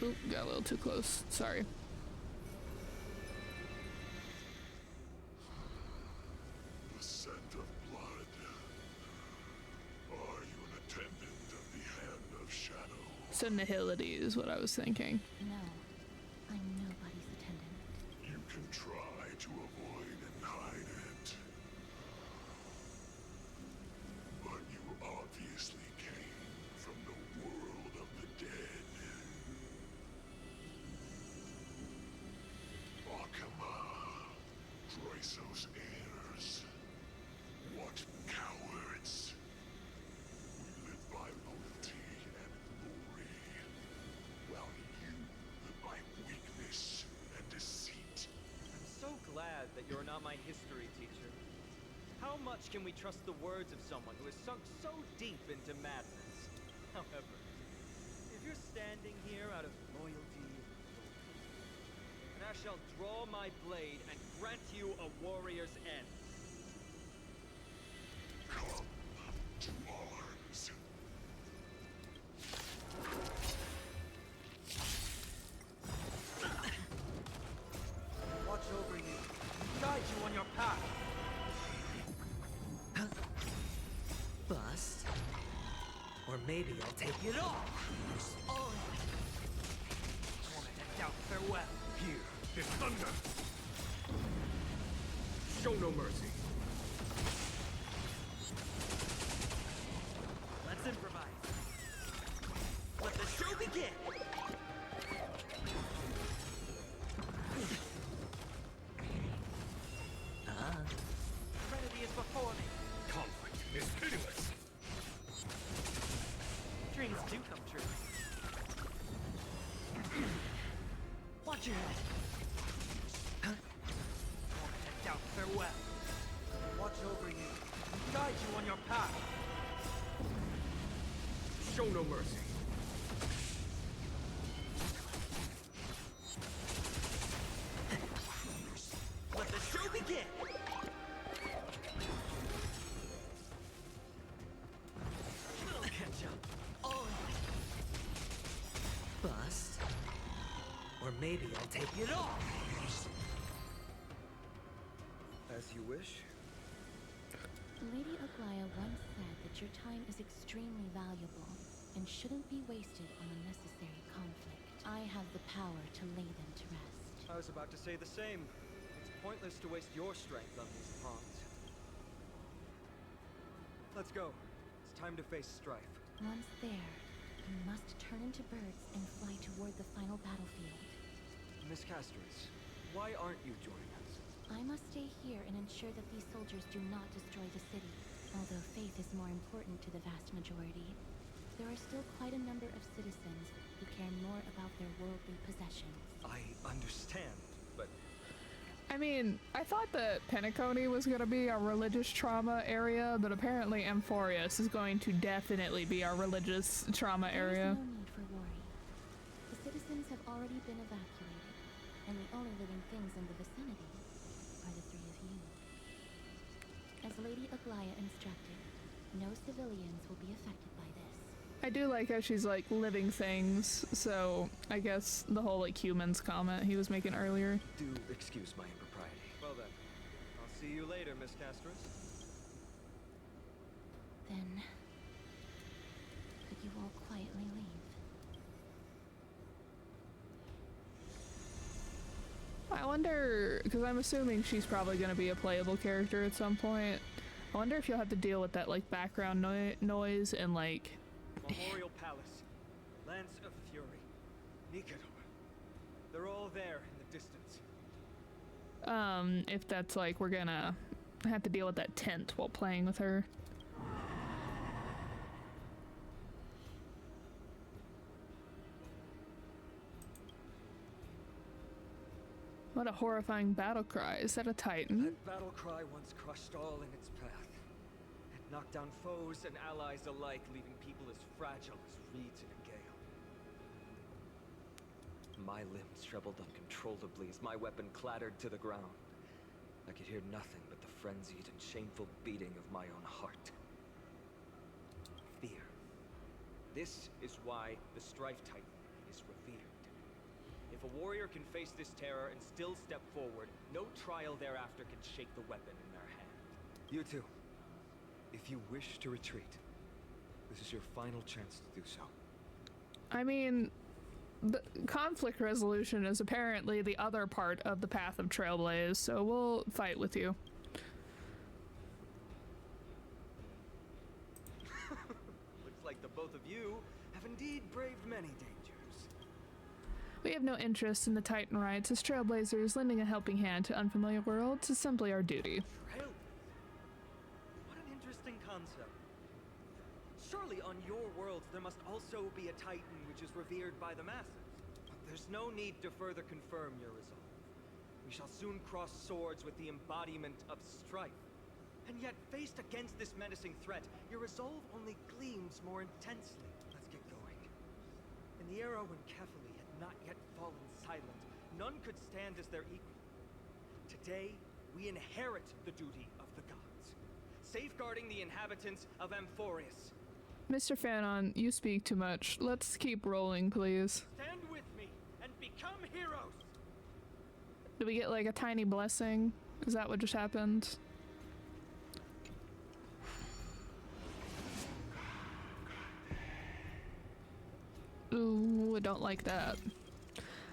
alone. Oop, got a little too close. Sorry. The scent of blood. Are you an attendant of the Hand of Shadow? So nihility is what I was thinking. No, I'm nobody's attendant. You can try to avoid and hide it. But you obviously came from the world of the dead. Chrysos heirs. What cowards! We live by loyalty and glory, while you by weakness and deceit. I'm so glad that you're not my history teacher. How much can we trust the words of someone who has sunk so deep into madness? However, if you're standing here out of loyalty, and I shall draw my blade and grant you a warrior's end. Come to arms. Watch over you. Guide you on your path. Bust. Or maybe I'll take it off. Oh. Torment out farewell. Here is thunder. Show no mercy. Let's improvise. Let the show begin. Serenity is before me. Conflict is pitiless. Dreams do come true. Watch your head. Torment out farewell. Watch over you. Guide you on your path. Show no mercy. Let the show begin. We'll catch up. Oh. Bust. Or maybe I'll take it off. As you wish. Lady Aglaya once said that your time is extremely valuable and shouldn't be wasted on unnecessary conflict. I have the power to lay them to rest. I was about to say the same. It's pointless to waste your strength on these pawns. Let's go. It's time to face strife. Once there, you must turn into birds and fly toward the final battlefield. Miss Castris, why aren't you joining us? I must stay here and ensure that these soldiers do not destroy the city. Although faith is more important to the vast majority, there are still quite a number of citizens who care more about their worldly possessions. I understand, but... I mean, I thought that Penacony was going to be our religious trauma area, but apparently Amphorius is going to definitely be our religious trauma area. There is no need for worry. The citizens have already been evacuated, and the only living things in the vicinity are the three of you. As Lady Aglaya instructed, no civilians will be affected by this. I do like how she's like living things, so I guess the whole like humans comment he was making earlier. Do excuse my impropriety. Well then, I'll see you later, Miss Castris. Then, could you all quietly leave? I wonder, because I'm assuming she's probably going to be a playable character at some point. I wonder if you'll have to deal with that like background noise and like... Memorial Palace, Lance of Fury, Nicanor. They're all there in the distance. if that's like we're gonna have to deal with that tent while playing with her. What a horrifying battle cry. Is that a Titan? That battle cry once crushed all in its path. It knocked down foes and allies alike, leaving people as fragile as reeds in a gale. My limbs trembled uncontrollably as my weapon clattered to the ground. I could hear nothing but the frenzied and shameful beating of my own heart. Fear. This is why the Strife Titan is revered. If a warrior can face this terror and still step forward, no trial thereafter can shake the weapon in their hand. You two, if you wish to retreat, this is your final chance to do so. I mean, the conflict resolution is apparently the other part of the path of Trailblaze, so we'll fight with you. Looks like the both of you have indeed braved many dangers. We have no interest in the Titan rights. As trailblazers, lending a helping hand to unfamiliar worlds is simply our duty. Trail? What an interesting concept. Surely on your worlds there must also be a Titan which is revered by the masses. There's no need to further confirm your resolve. We shall soon cross swords with the embodiment of strife. And yet, faced against this menacing threat, your resolve only gleams more intensely. Let's get going. In the era when Kefali had not yet fallen silent, none could stand as their equal. Today, we inherit the duty of the gods, safeguarding the inhabitants of Amphorius. Mr. Fanon, you speak too much. Let's keep rolling, please. Stand with me and become heroes! Did we get like a tiny blessing? Is that what just happened? Ooh, I don't like that.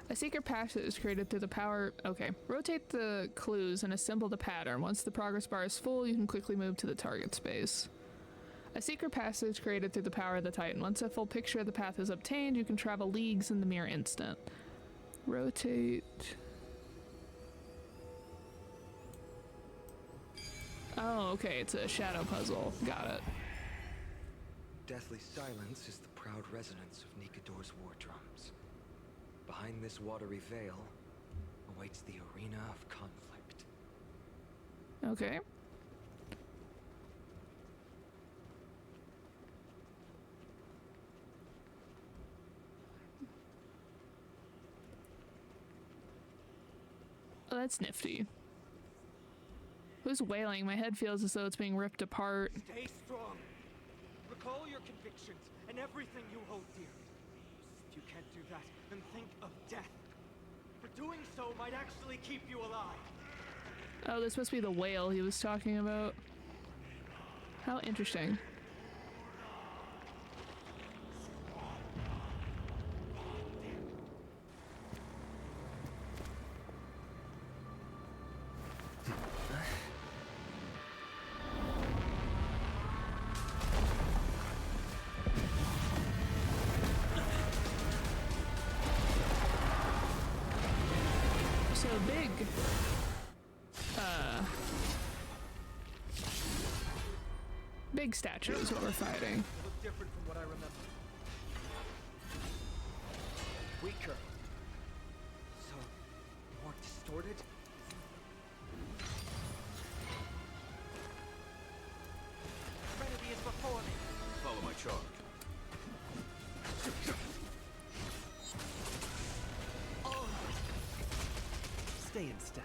A secret passage is created through the power... Okay. Rotate the clues and assemble the pattern. Once the progress bar is full, you can quickly move to the target space. A secret passage created through the power of the Titan. Once a full picture of the path is obtained, you can travel leagues in the mere instant. Rotate... Oh, okay, it's a shadow puzzle. Got it. Deathly silence is the proud resonance of Nikador's war drums. Behind this watery veil awaits the arena of conflict. Okay. Oh, that's nifty. Who's wailing? My head feels as though it's being ripped apart. Stay strong. Recall your convictions and everything you hold dear. If you can't do that, then think of death. For doing so might actually keep you alive. Oh, this must be the whale he was talking about. How interesting. So big. Big statue is what we're fighting. They look different from what I remember. Weaker. So, more distorted? Serenity is before me. Follow my charge. Stay in step.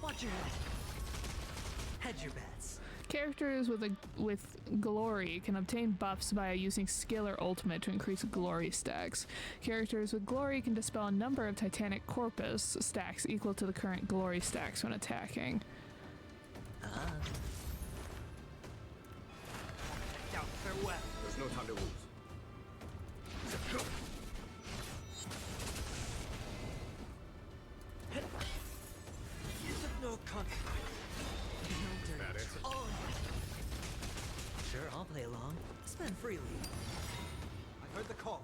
Watch your head. Hedge your bets. Characters with glory can obtain buffs by using skill or ultimate to increase glory stacks. Characters with glory can dispel a number of Titanic Corpus stacks equal to the current glory stacks when attacking. Now, farewell. There's no time to lose. No consequence. No dirty. That it? Oh. Sure, I'll play along. Spend freely. I heard the call.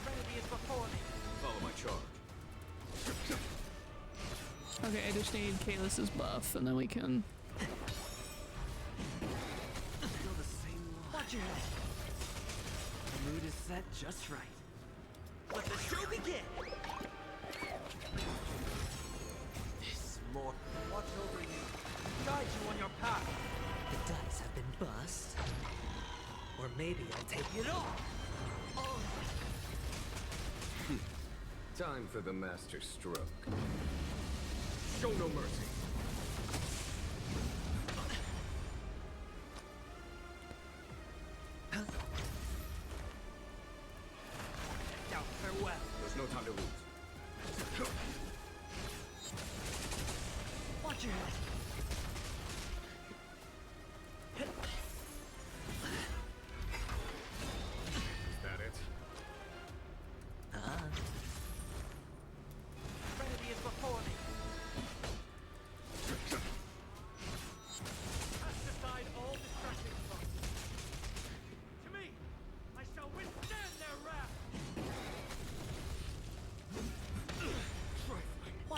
Serenity is before me. Follow my charge. Okay, I just need Kalis's buff and then we can... Still the same line. Watch your head. The mood is set just right. Let the show begin! More. Watch over you. Guide you on your path. The dice have been bust. Or maybe I'll take it all. Oh. Time for the master stroke. Show no mercy. Now, farewell. There's no time to lose. Watch your head. Is that it? Serenity is before me.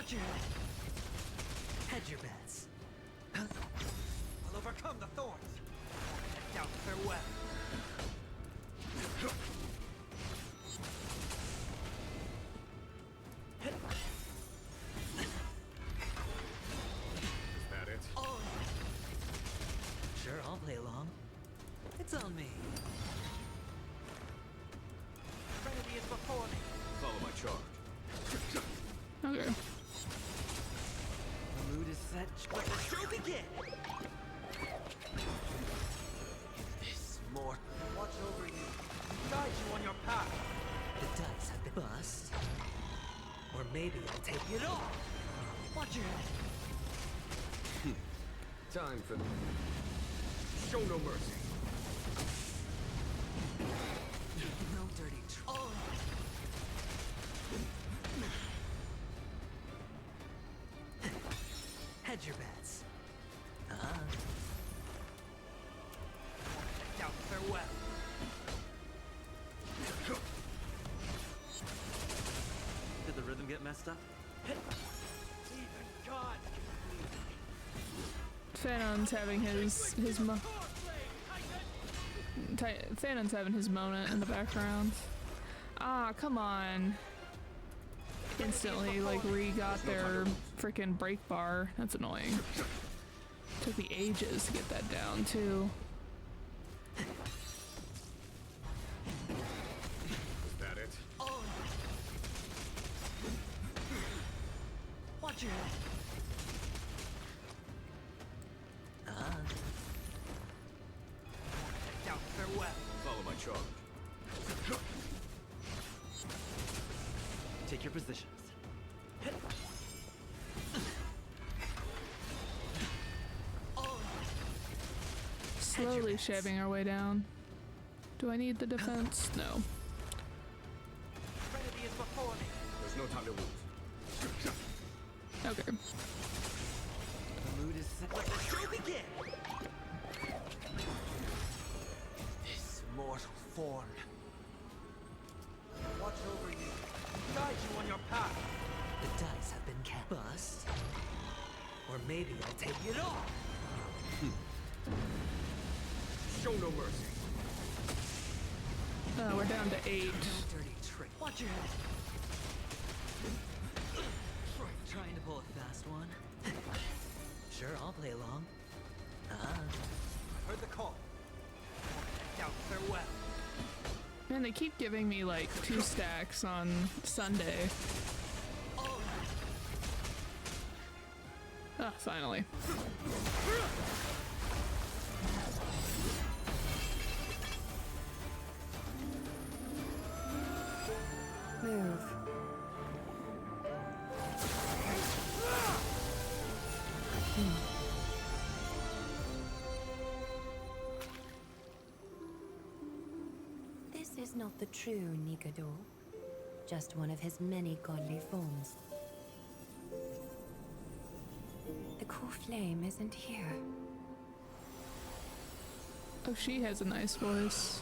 Watch your head. Hedge your bets. I'll overcome the thorns. Doubt farewell. Is that it? Oh. Sure, I'll play along. It's on me. Trinity is before me. Follow my charge. Okay. The mood is set. Let the show begin. This more. Watch over you. Guide you on your path. The dice have been bust. Or maybe I'll take it all. Watch your head. Time for... Show no mercy. No dirty oh. Hedge your bets. Doubt farewell. Did the rhythm get messed up? Even God Thanon's having his Thanon's having his moment in the background. Ah, come on. Instantly, like, re-got their freaking break bar. That's annoying. Took me ages to get that down, too. Is that it? Oh. Watch your head. Doubt farewell. Follow my charge. Take your positions. Slowly shaving our way down. Do I need the defense? No. Trinity is before me. There's no time to lose. Okay. The mood is set. Let the show begin. This mortal form. watch over you. Guide you on your path. The dice have been cast. Bust. Or maybe I'll take it all. Show no mercy. We're down to 8. No dirty trick. Watch your head. Trying to pull a fast one. Sure, I'll play along. Heard the call. Doubt farewell. Man, they keep giving me like 2 stacks on Sunday. Ah, finally. Move. This is not the true Nikado, just one of his many godly forms. The core flame isn't here. Oh, she has a nice voice.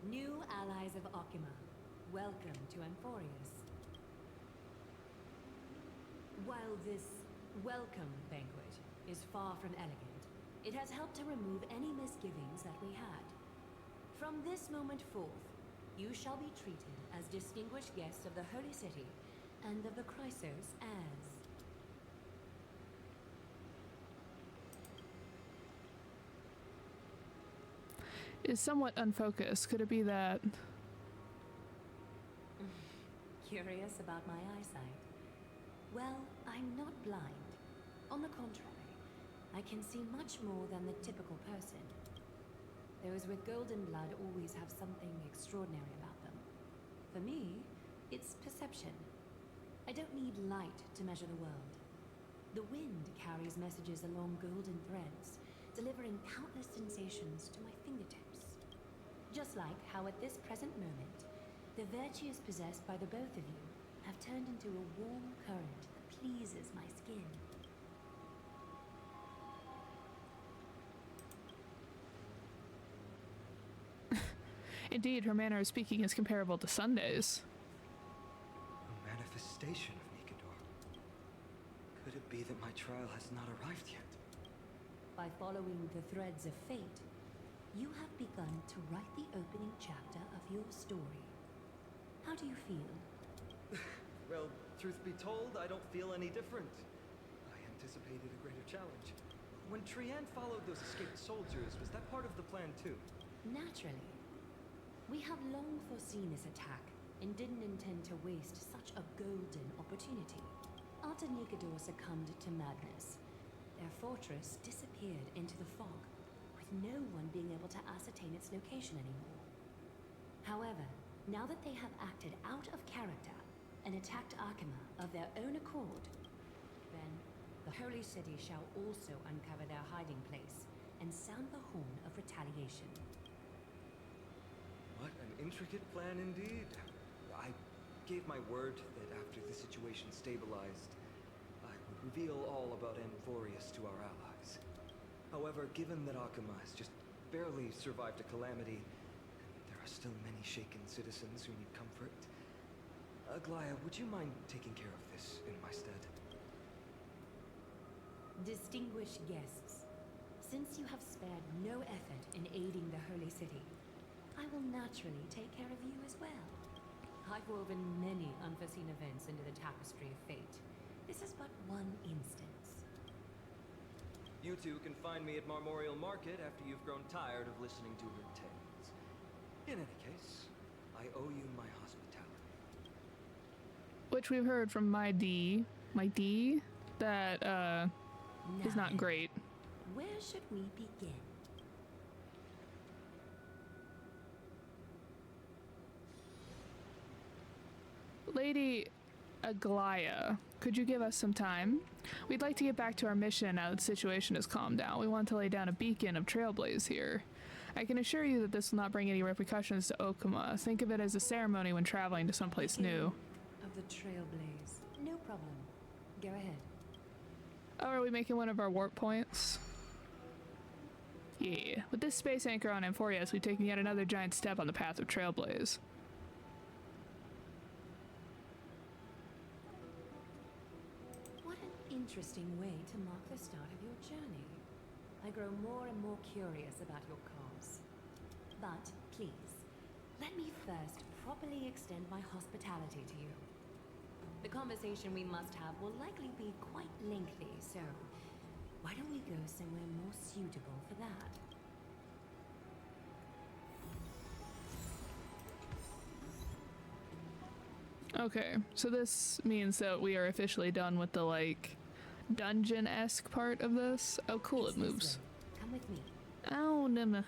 New allies of Okima, welcome to Amphorius. While this welcome banquet is far from elegant, it has helped to remove any misgivings that we had. From this moment forth, you shall be treated as distinguished guests of the Holy City and of the Chrysos as... Is somewhat unfocused. Could it be that? Curious about my eyesight? Well, I'm not blind. On the contrary, I can see much more than the typical person. Those with golden blood always have something extraordinary about them. For me, it's perception. I don't need light to measure the world. The wind carries messages along golden threads, delivering countless sensations to my fingertips. Just like how at this present moment, the virtues possessed by the both of you have turned into a warm current that pleases my skin. Indeed, her manner of speaking is comparable to Sunday's. A manifestation of Nikador. Could it be that my trial has not arrived yet? By following the threads of fate, you have begun to write the opening chapter of your story. How do you feel? Well, truth be told, I don't feel any different. I anticipated a greater challenge. When Trian followed those escaped soldiers, was that part of the plan too? Naturally. We have long foreseen this attack and didn't intend to waste such a golden opportunity. After Nikador succumbed to madness, their fortress disappeared into the fog, with no one being able to ascertain its location anymore. However, now that they have acted out of character and attacked Arkema of their own accord, then the Holy City shall also uncover their hiding place and sound the horn of retaliation. What an intricate plan indeed. I gave my word that after the situation stabilized, I would reveal all about Amphorius to our allies. However, given that Arkema has just barely survived a calamity, and there are still many shaken citizens who need comfort, Aglaya, would you mind taking care of this in my stead? Distinguished guests, since you have spared no effort in aiding the Holy City, I will naturally take care of you as well. I've woven many unforeseen events into the tapestry of fate. This is but one instance. You two can find me at Marmorial Market after you've grown tired of listening to her tales. In any case, I owe you my hospitality. Which we've heard from my D, that is not great. Where should we begin? Lady Aglaya, could you give us some time? We'd like to get back to our mission now that the situation has calmed down. We want to lay down a beacon of trailblaze here. I can assure you that this will not bring any repercussions to Okuma. Think of it as a ceremony when traveling to someplace new. Of the trailblaze. No problem. Go ahead. Oh, are we making one of our warp points? Yeah. With this space anchor on Amphorius, we've taken yet another giant step on the path of trailblaze. What an interesting way to mark the start of your journey. I grow more and more curious about your cause. But please, let me first properly extend my hospitality to you. The conversation we must have will likely be quite lengthy, so why don't we go somewhere more suitable for that? Okay, so this means that we are officially done with the, like, dungeon-esque part of this. Oh, cool, it moves. Come with me. Oh, no.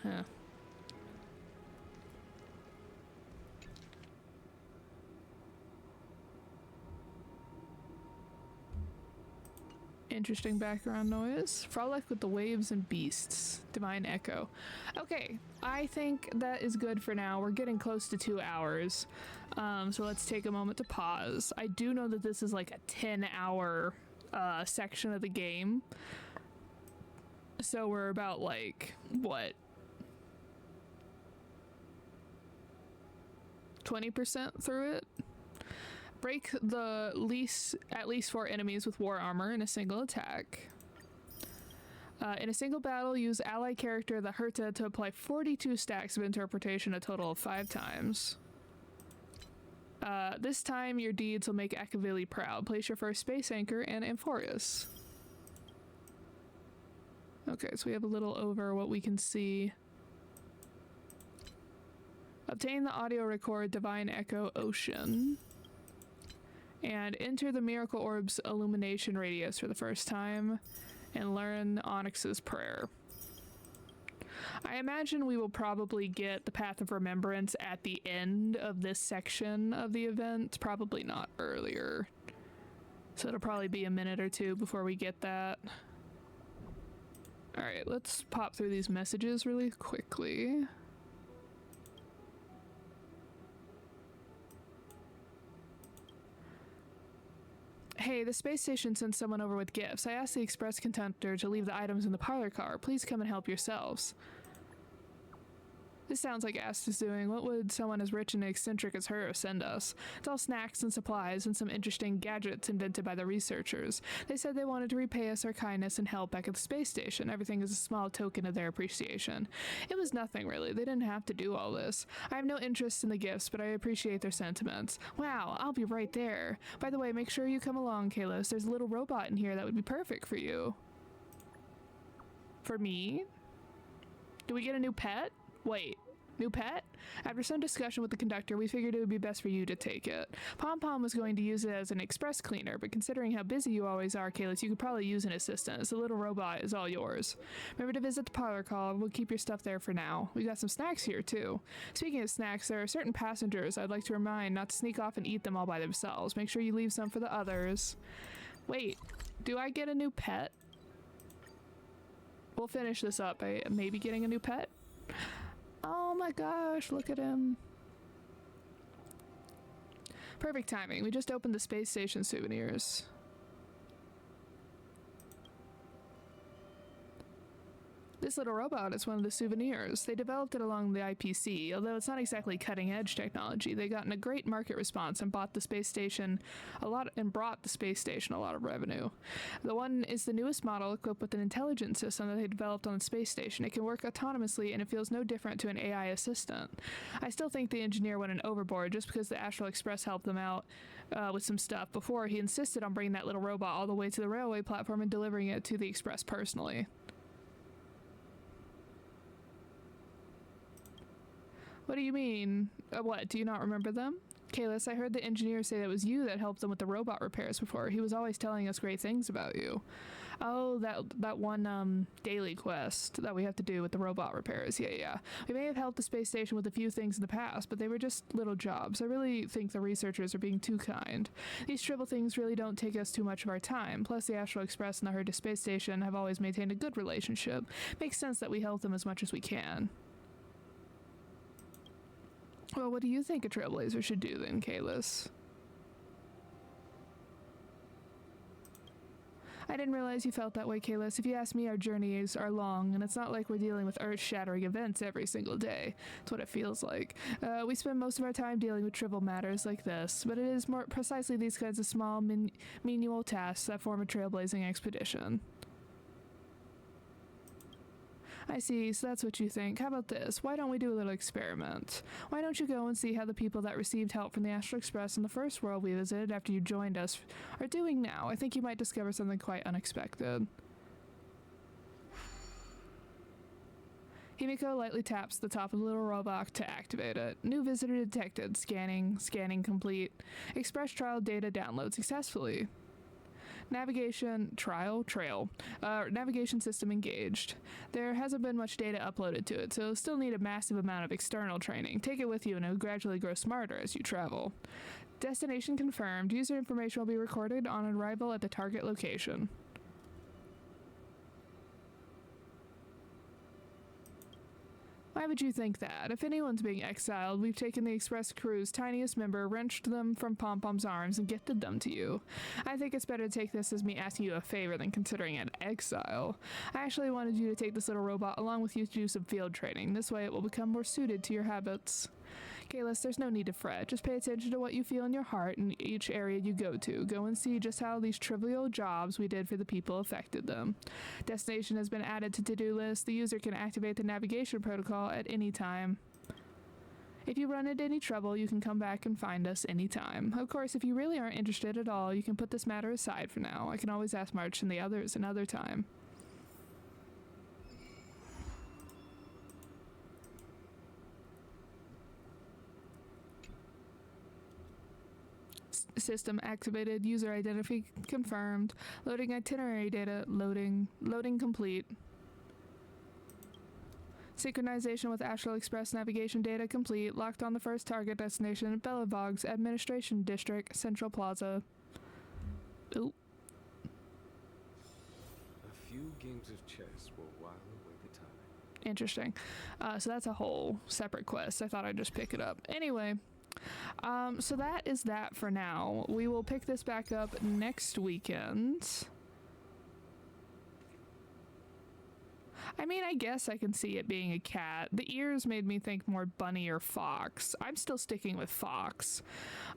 Interesting background noise. Frolic with the waves and beasts. Divine Echo. Okay, I think that is good for now. We're getting close to 2 hours. So let's take a moment to pause. I do know that this is like a 10-hour section of the game. So we're about like, what? 20% through it? Break at least 4 enemies with war armor in a single attack. In a single battle, use ally character the Herta to apply 42 stacks of interpretation a total of 5 times. This time, your deeds will make Akavili proud. Place your first space anchor in Amphorius. Okay, so we have a little over what we can see. Obtain the audio record Divine Echo Ocean. And enter the Miracle Orb's illumination radius for the first time and learn Onyx's prayer. I imagine we will probably get the Path of Remembrance at the end of this section of the event, probably not earlier. So it'll probably be a minute or two before we get that. Alright, let's pop through these messages really quickly. Hey, the space station sent someone over with gifts. I asked the express contender to leave the items in the parlor car. Please come and help yourselves. This sounds like Ast is doing. What would someone as rich and eccentric as her send us? It's all snacks and supplies and some interesting gadgets invented by the researchers. They said they wanted to repay us our kindness and help back at the space station. Everything is a small token of their appreciation. It was nothing, really. They didn't have to do all this. I have no interest in the gifts, but I appreciate their sentiments. Wow, I'll be right there. By the way, make sure you come along, Kalos. There's a little robot in here that would be perfect for you. For me? Do we get a new pet? Wait, new pet? After some discussion with the conductor, we figured it would be best for you to take it. Pom Pom was going to use it as an express cleaner, but considering how busy you always are, Kalis, you could probably use an assistant. The little robot is all yours. Remember to visit the parlor call. We'll keep your stuff there for now. We got some snacks here, too. Speaking of snacks, there are certain passengers I'd like to remind not to sneak off and eat them all by themselves. Make sure you leave some for the others. Wait, do I get a new pet? We'll finish this up by maybe getting a new pet. Oh my gosh, look at him. Perfect timing. We just opened the space station souvenirs. This little robot is one of the souvenirs. They developed it along the IPC, although it's not exactly cutting-edge technology. They gotten a great market response and brought the space station a lot of revenue. The one is the newest model equipped with an intelligence system that they developed on the space station. It can work autonomously and it feels no different to an AI assistant. I still think the engineer went overboard just because the Astral Express helped them out with some stuff before. He insisted on bringing that little robot all the way to the railway platform and delivering it to the Express personally. What do you mean? What, do you not remember them? Kalis, I heard the engineer say that it was you that helped them with the robot repairs before. He was always telling us great things about you. Oh, that one daily quest that we have to do with the robot repairs. Yeah. We may have helped the space station with a few things in the past, but they were just little jobs. I really think the researchers are being too kind. These trivial things really don't take us too much of our time. Plus, the Astral Express and the Herda Space Station have always maintained a good relationship. Makes sense that we help them as much as we can. Well, what do you think a trailblazer should do then, Kalis? I didn't realize you felt that way, Kalis. If you ask me, our journeys are long, and it's not like we're dealing with earth-shattering events every single day. That's what it feels like. We spend most of our time dealing with trivial matters like this, but it is more precisely these kinds of small, menial tasks that form a trailblazing expedition. I see, so that's what you think. How about this? Why don't we do a little experiment? Why don't you go and see how the people that received help from the Astral Express in the first world we visited after you joined us are doing now? I think you might discover something quite unexpected. Himiko lightly taps the top of the little robot to activate it. New visitor detected. Scanning complete. Express trial data download successfully. Navigation navigation system engaged. There hasn't been much data uploaded to it, so you'll still need a massive amount of external training. Take it with you and it'll gradually grow smarter as you travel. Destination confirmed. User information will be recorded on arrival at the target location. Why would you think that? If anyone's being exiled, we've taken the Express crew's tiniest member, wrenched them from Pom Pom's arms, and gifted them to you. I think it's better to take this as me asking you a favor than considering it exile. I actually wanted you to take this little robot along with you to do some field training. This way it will become more suited to your habits. Kalis, there's no need to fret. Just pay attention to what you feel in your heart in each area you go to. Go and see just how these trivial jobs we did for the people affected them. Destination has been added to to-do list. The user can activate the navigation protocol at any time. If you run into any trouble, you can come back and find us anytime. Of course, if you really aren't interested at all, you can put this matter aside for now. I can always ask March and the others another time. System activated. User identity confirmed. Loading itinerary data. Loading complete. Synchronization with Astral Express navigation data complete. Locked on the first target destination, Bellevogs Administration District, Central Plaza. Ooh. A few games of chess will while away the time. Interesting. So that's a whole separate quest. I thought I'd just pick it up. Anyway. So that is that for now. We will pick this back up next weekend. I mean, I guess I can see it being a cat. The ears made me think more bunny or fox. I'm still sticking with fox.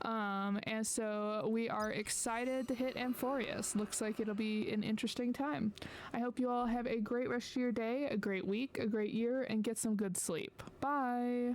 And so we are excited to hit Amphorius. Looks like it'll be an interesting time. I hope you all have a great rest of your day, a great week, a great year, and get some good sleep. Bye!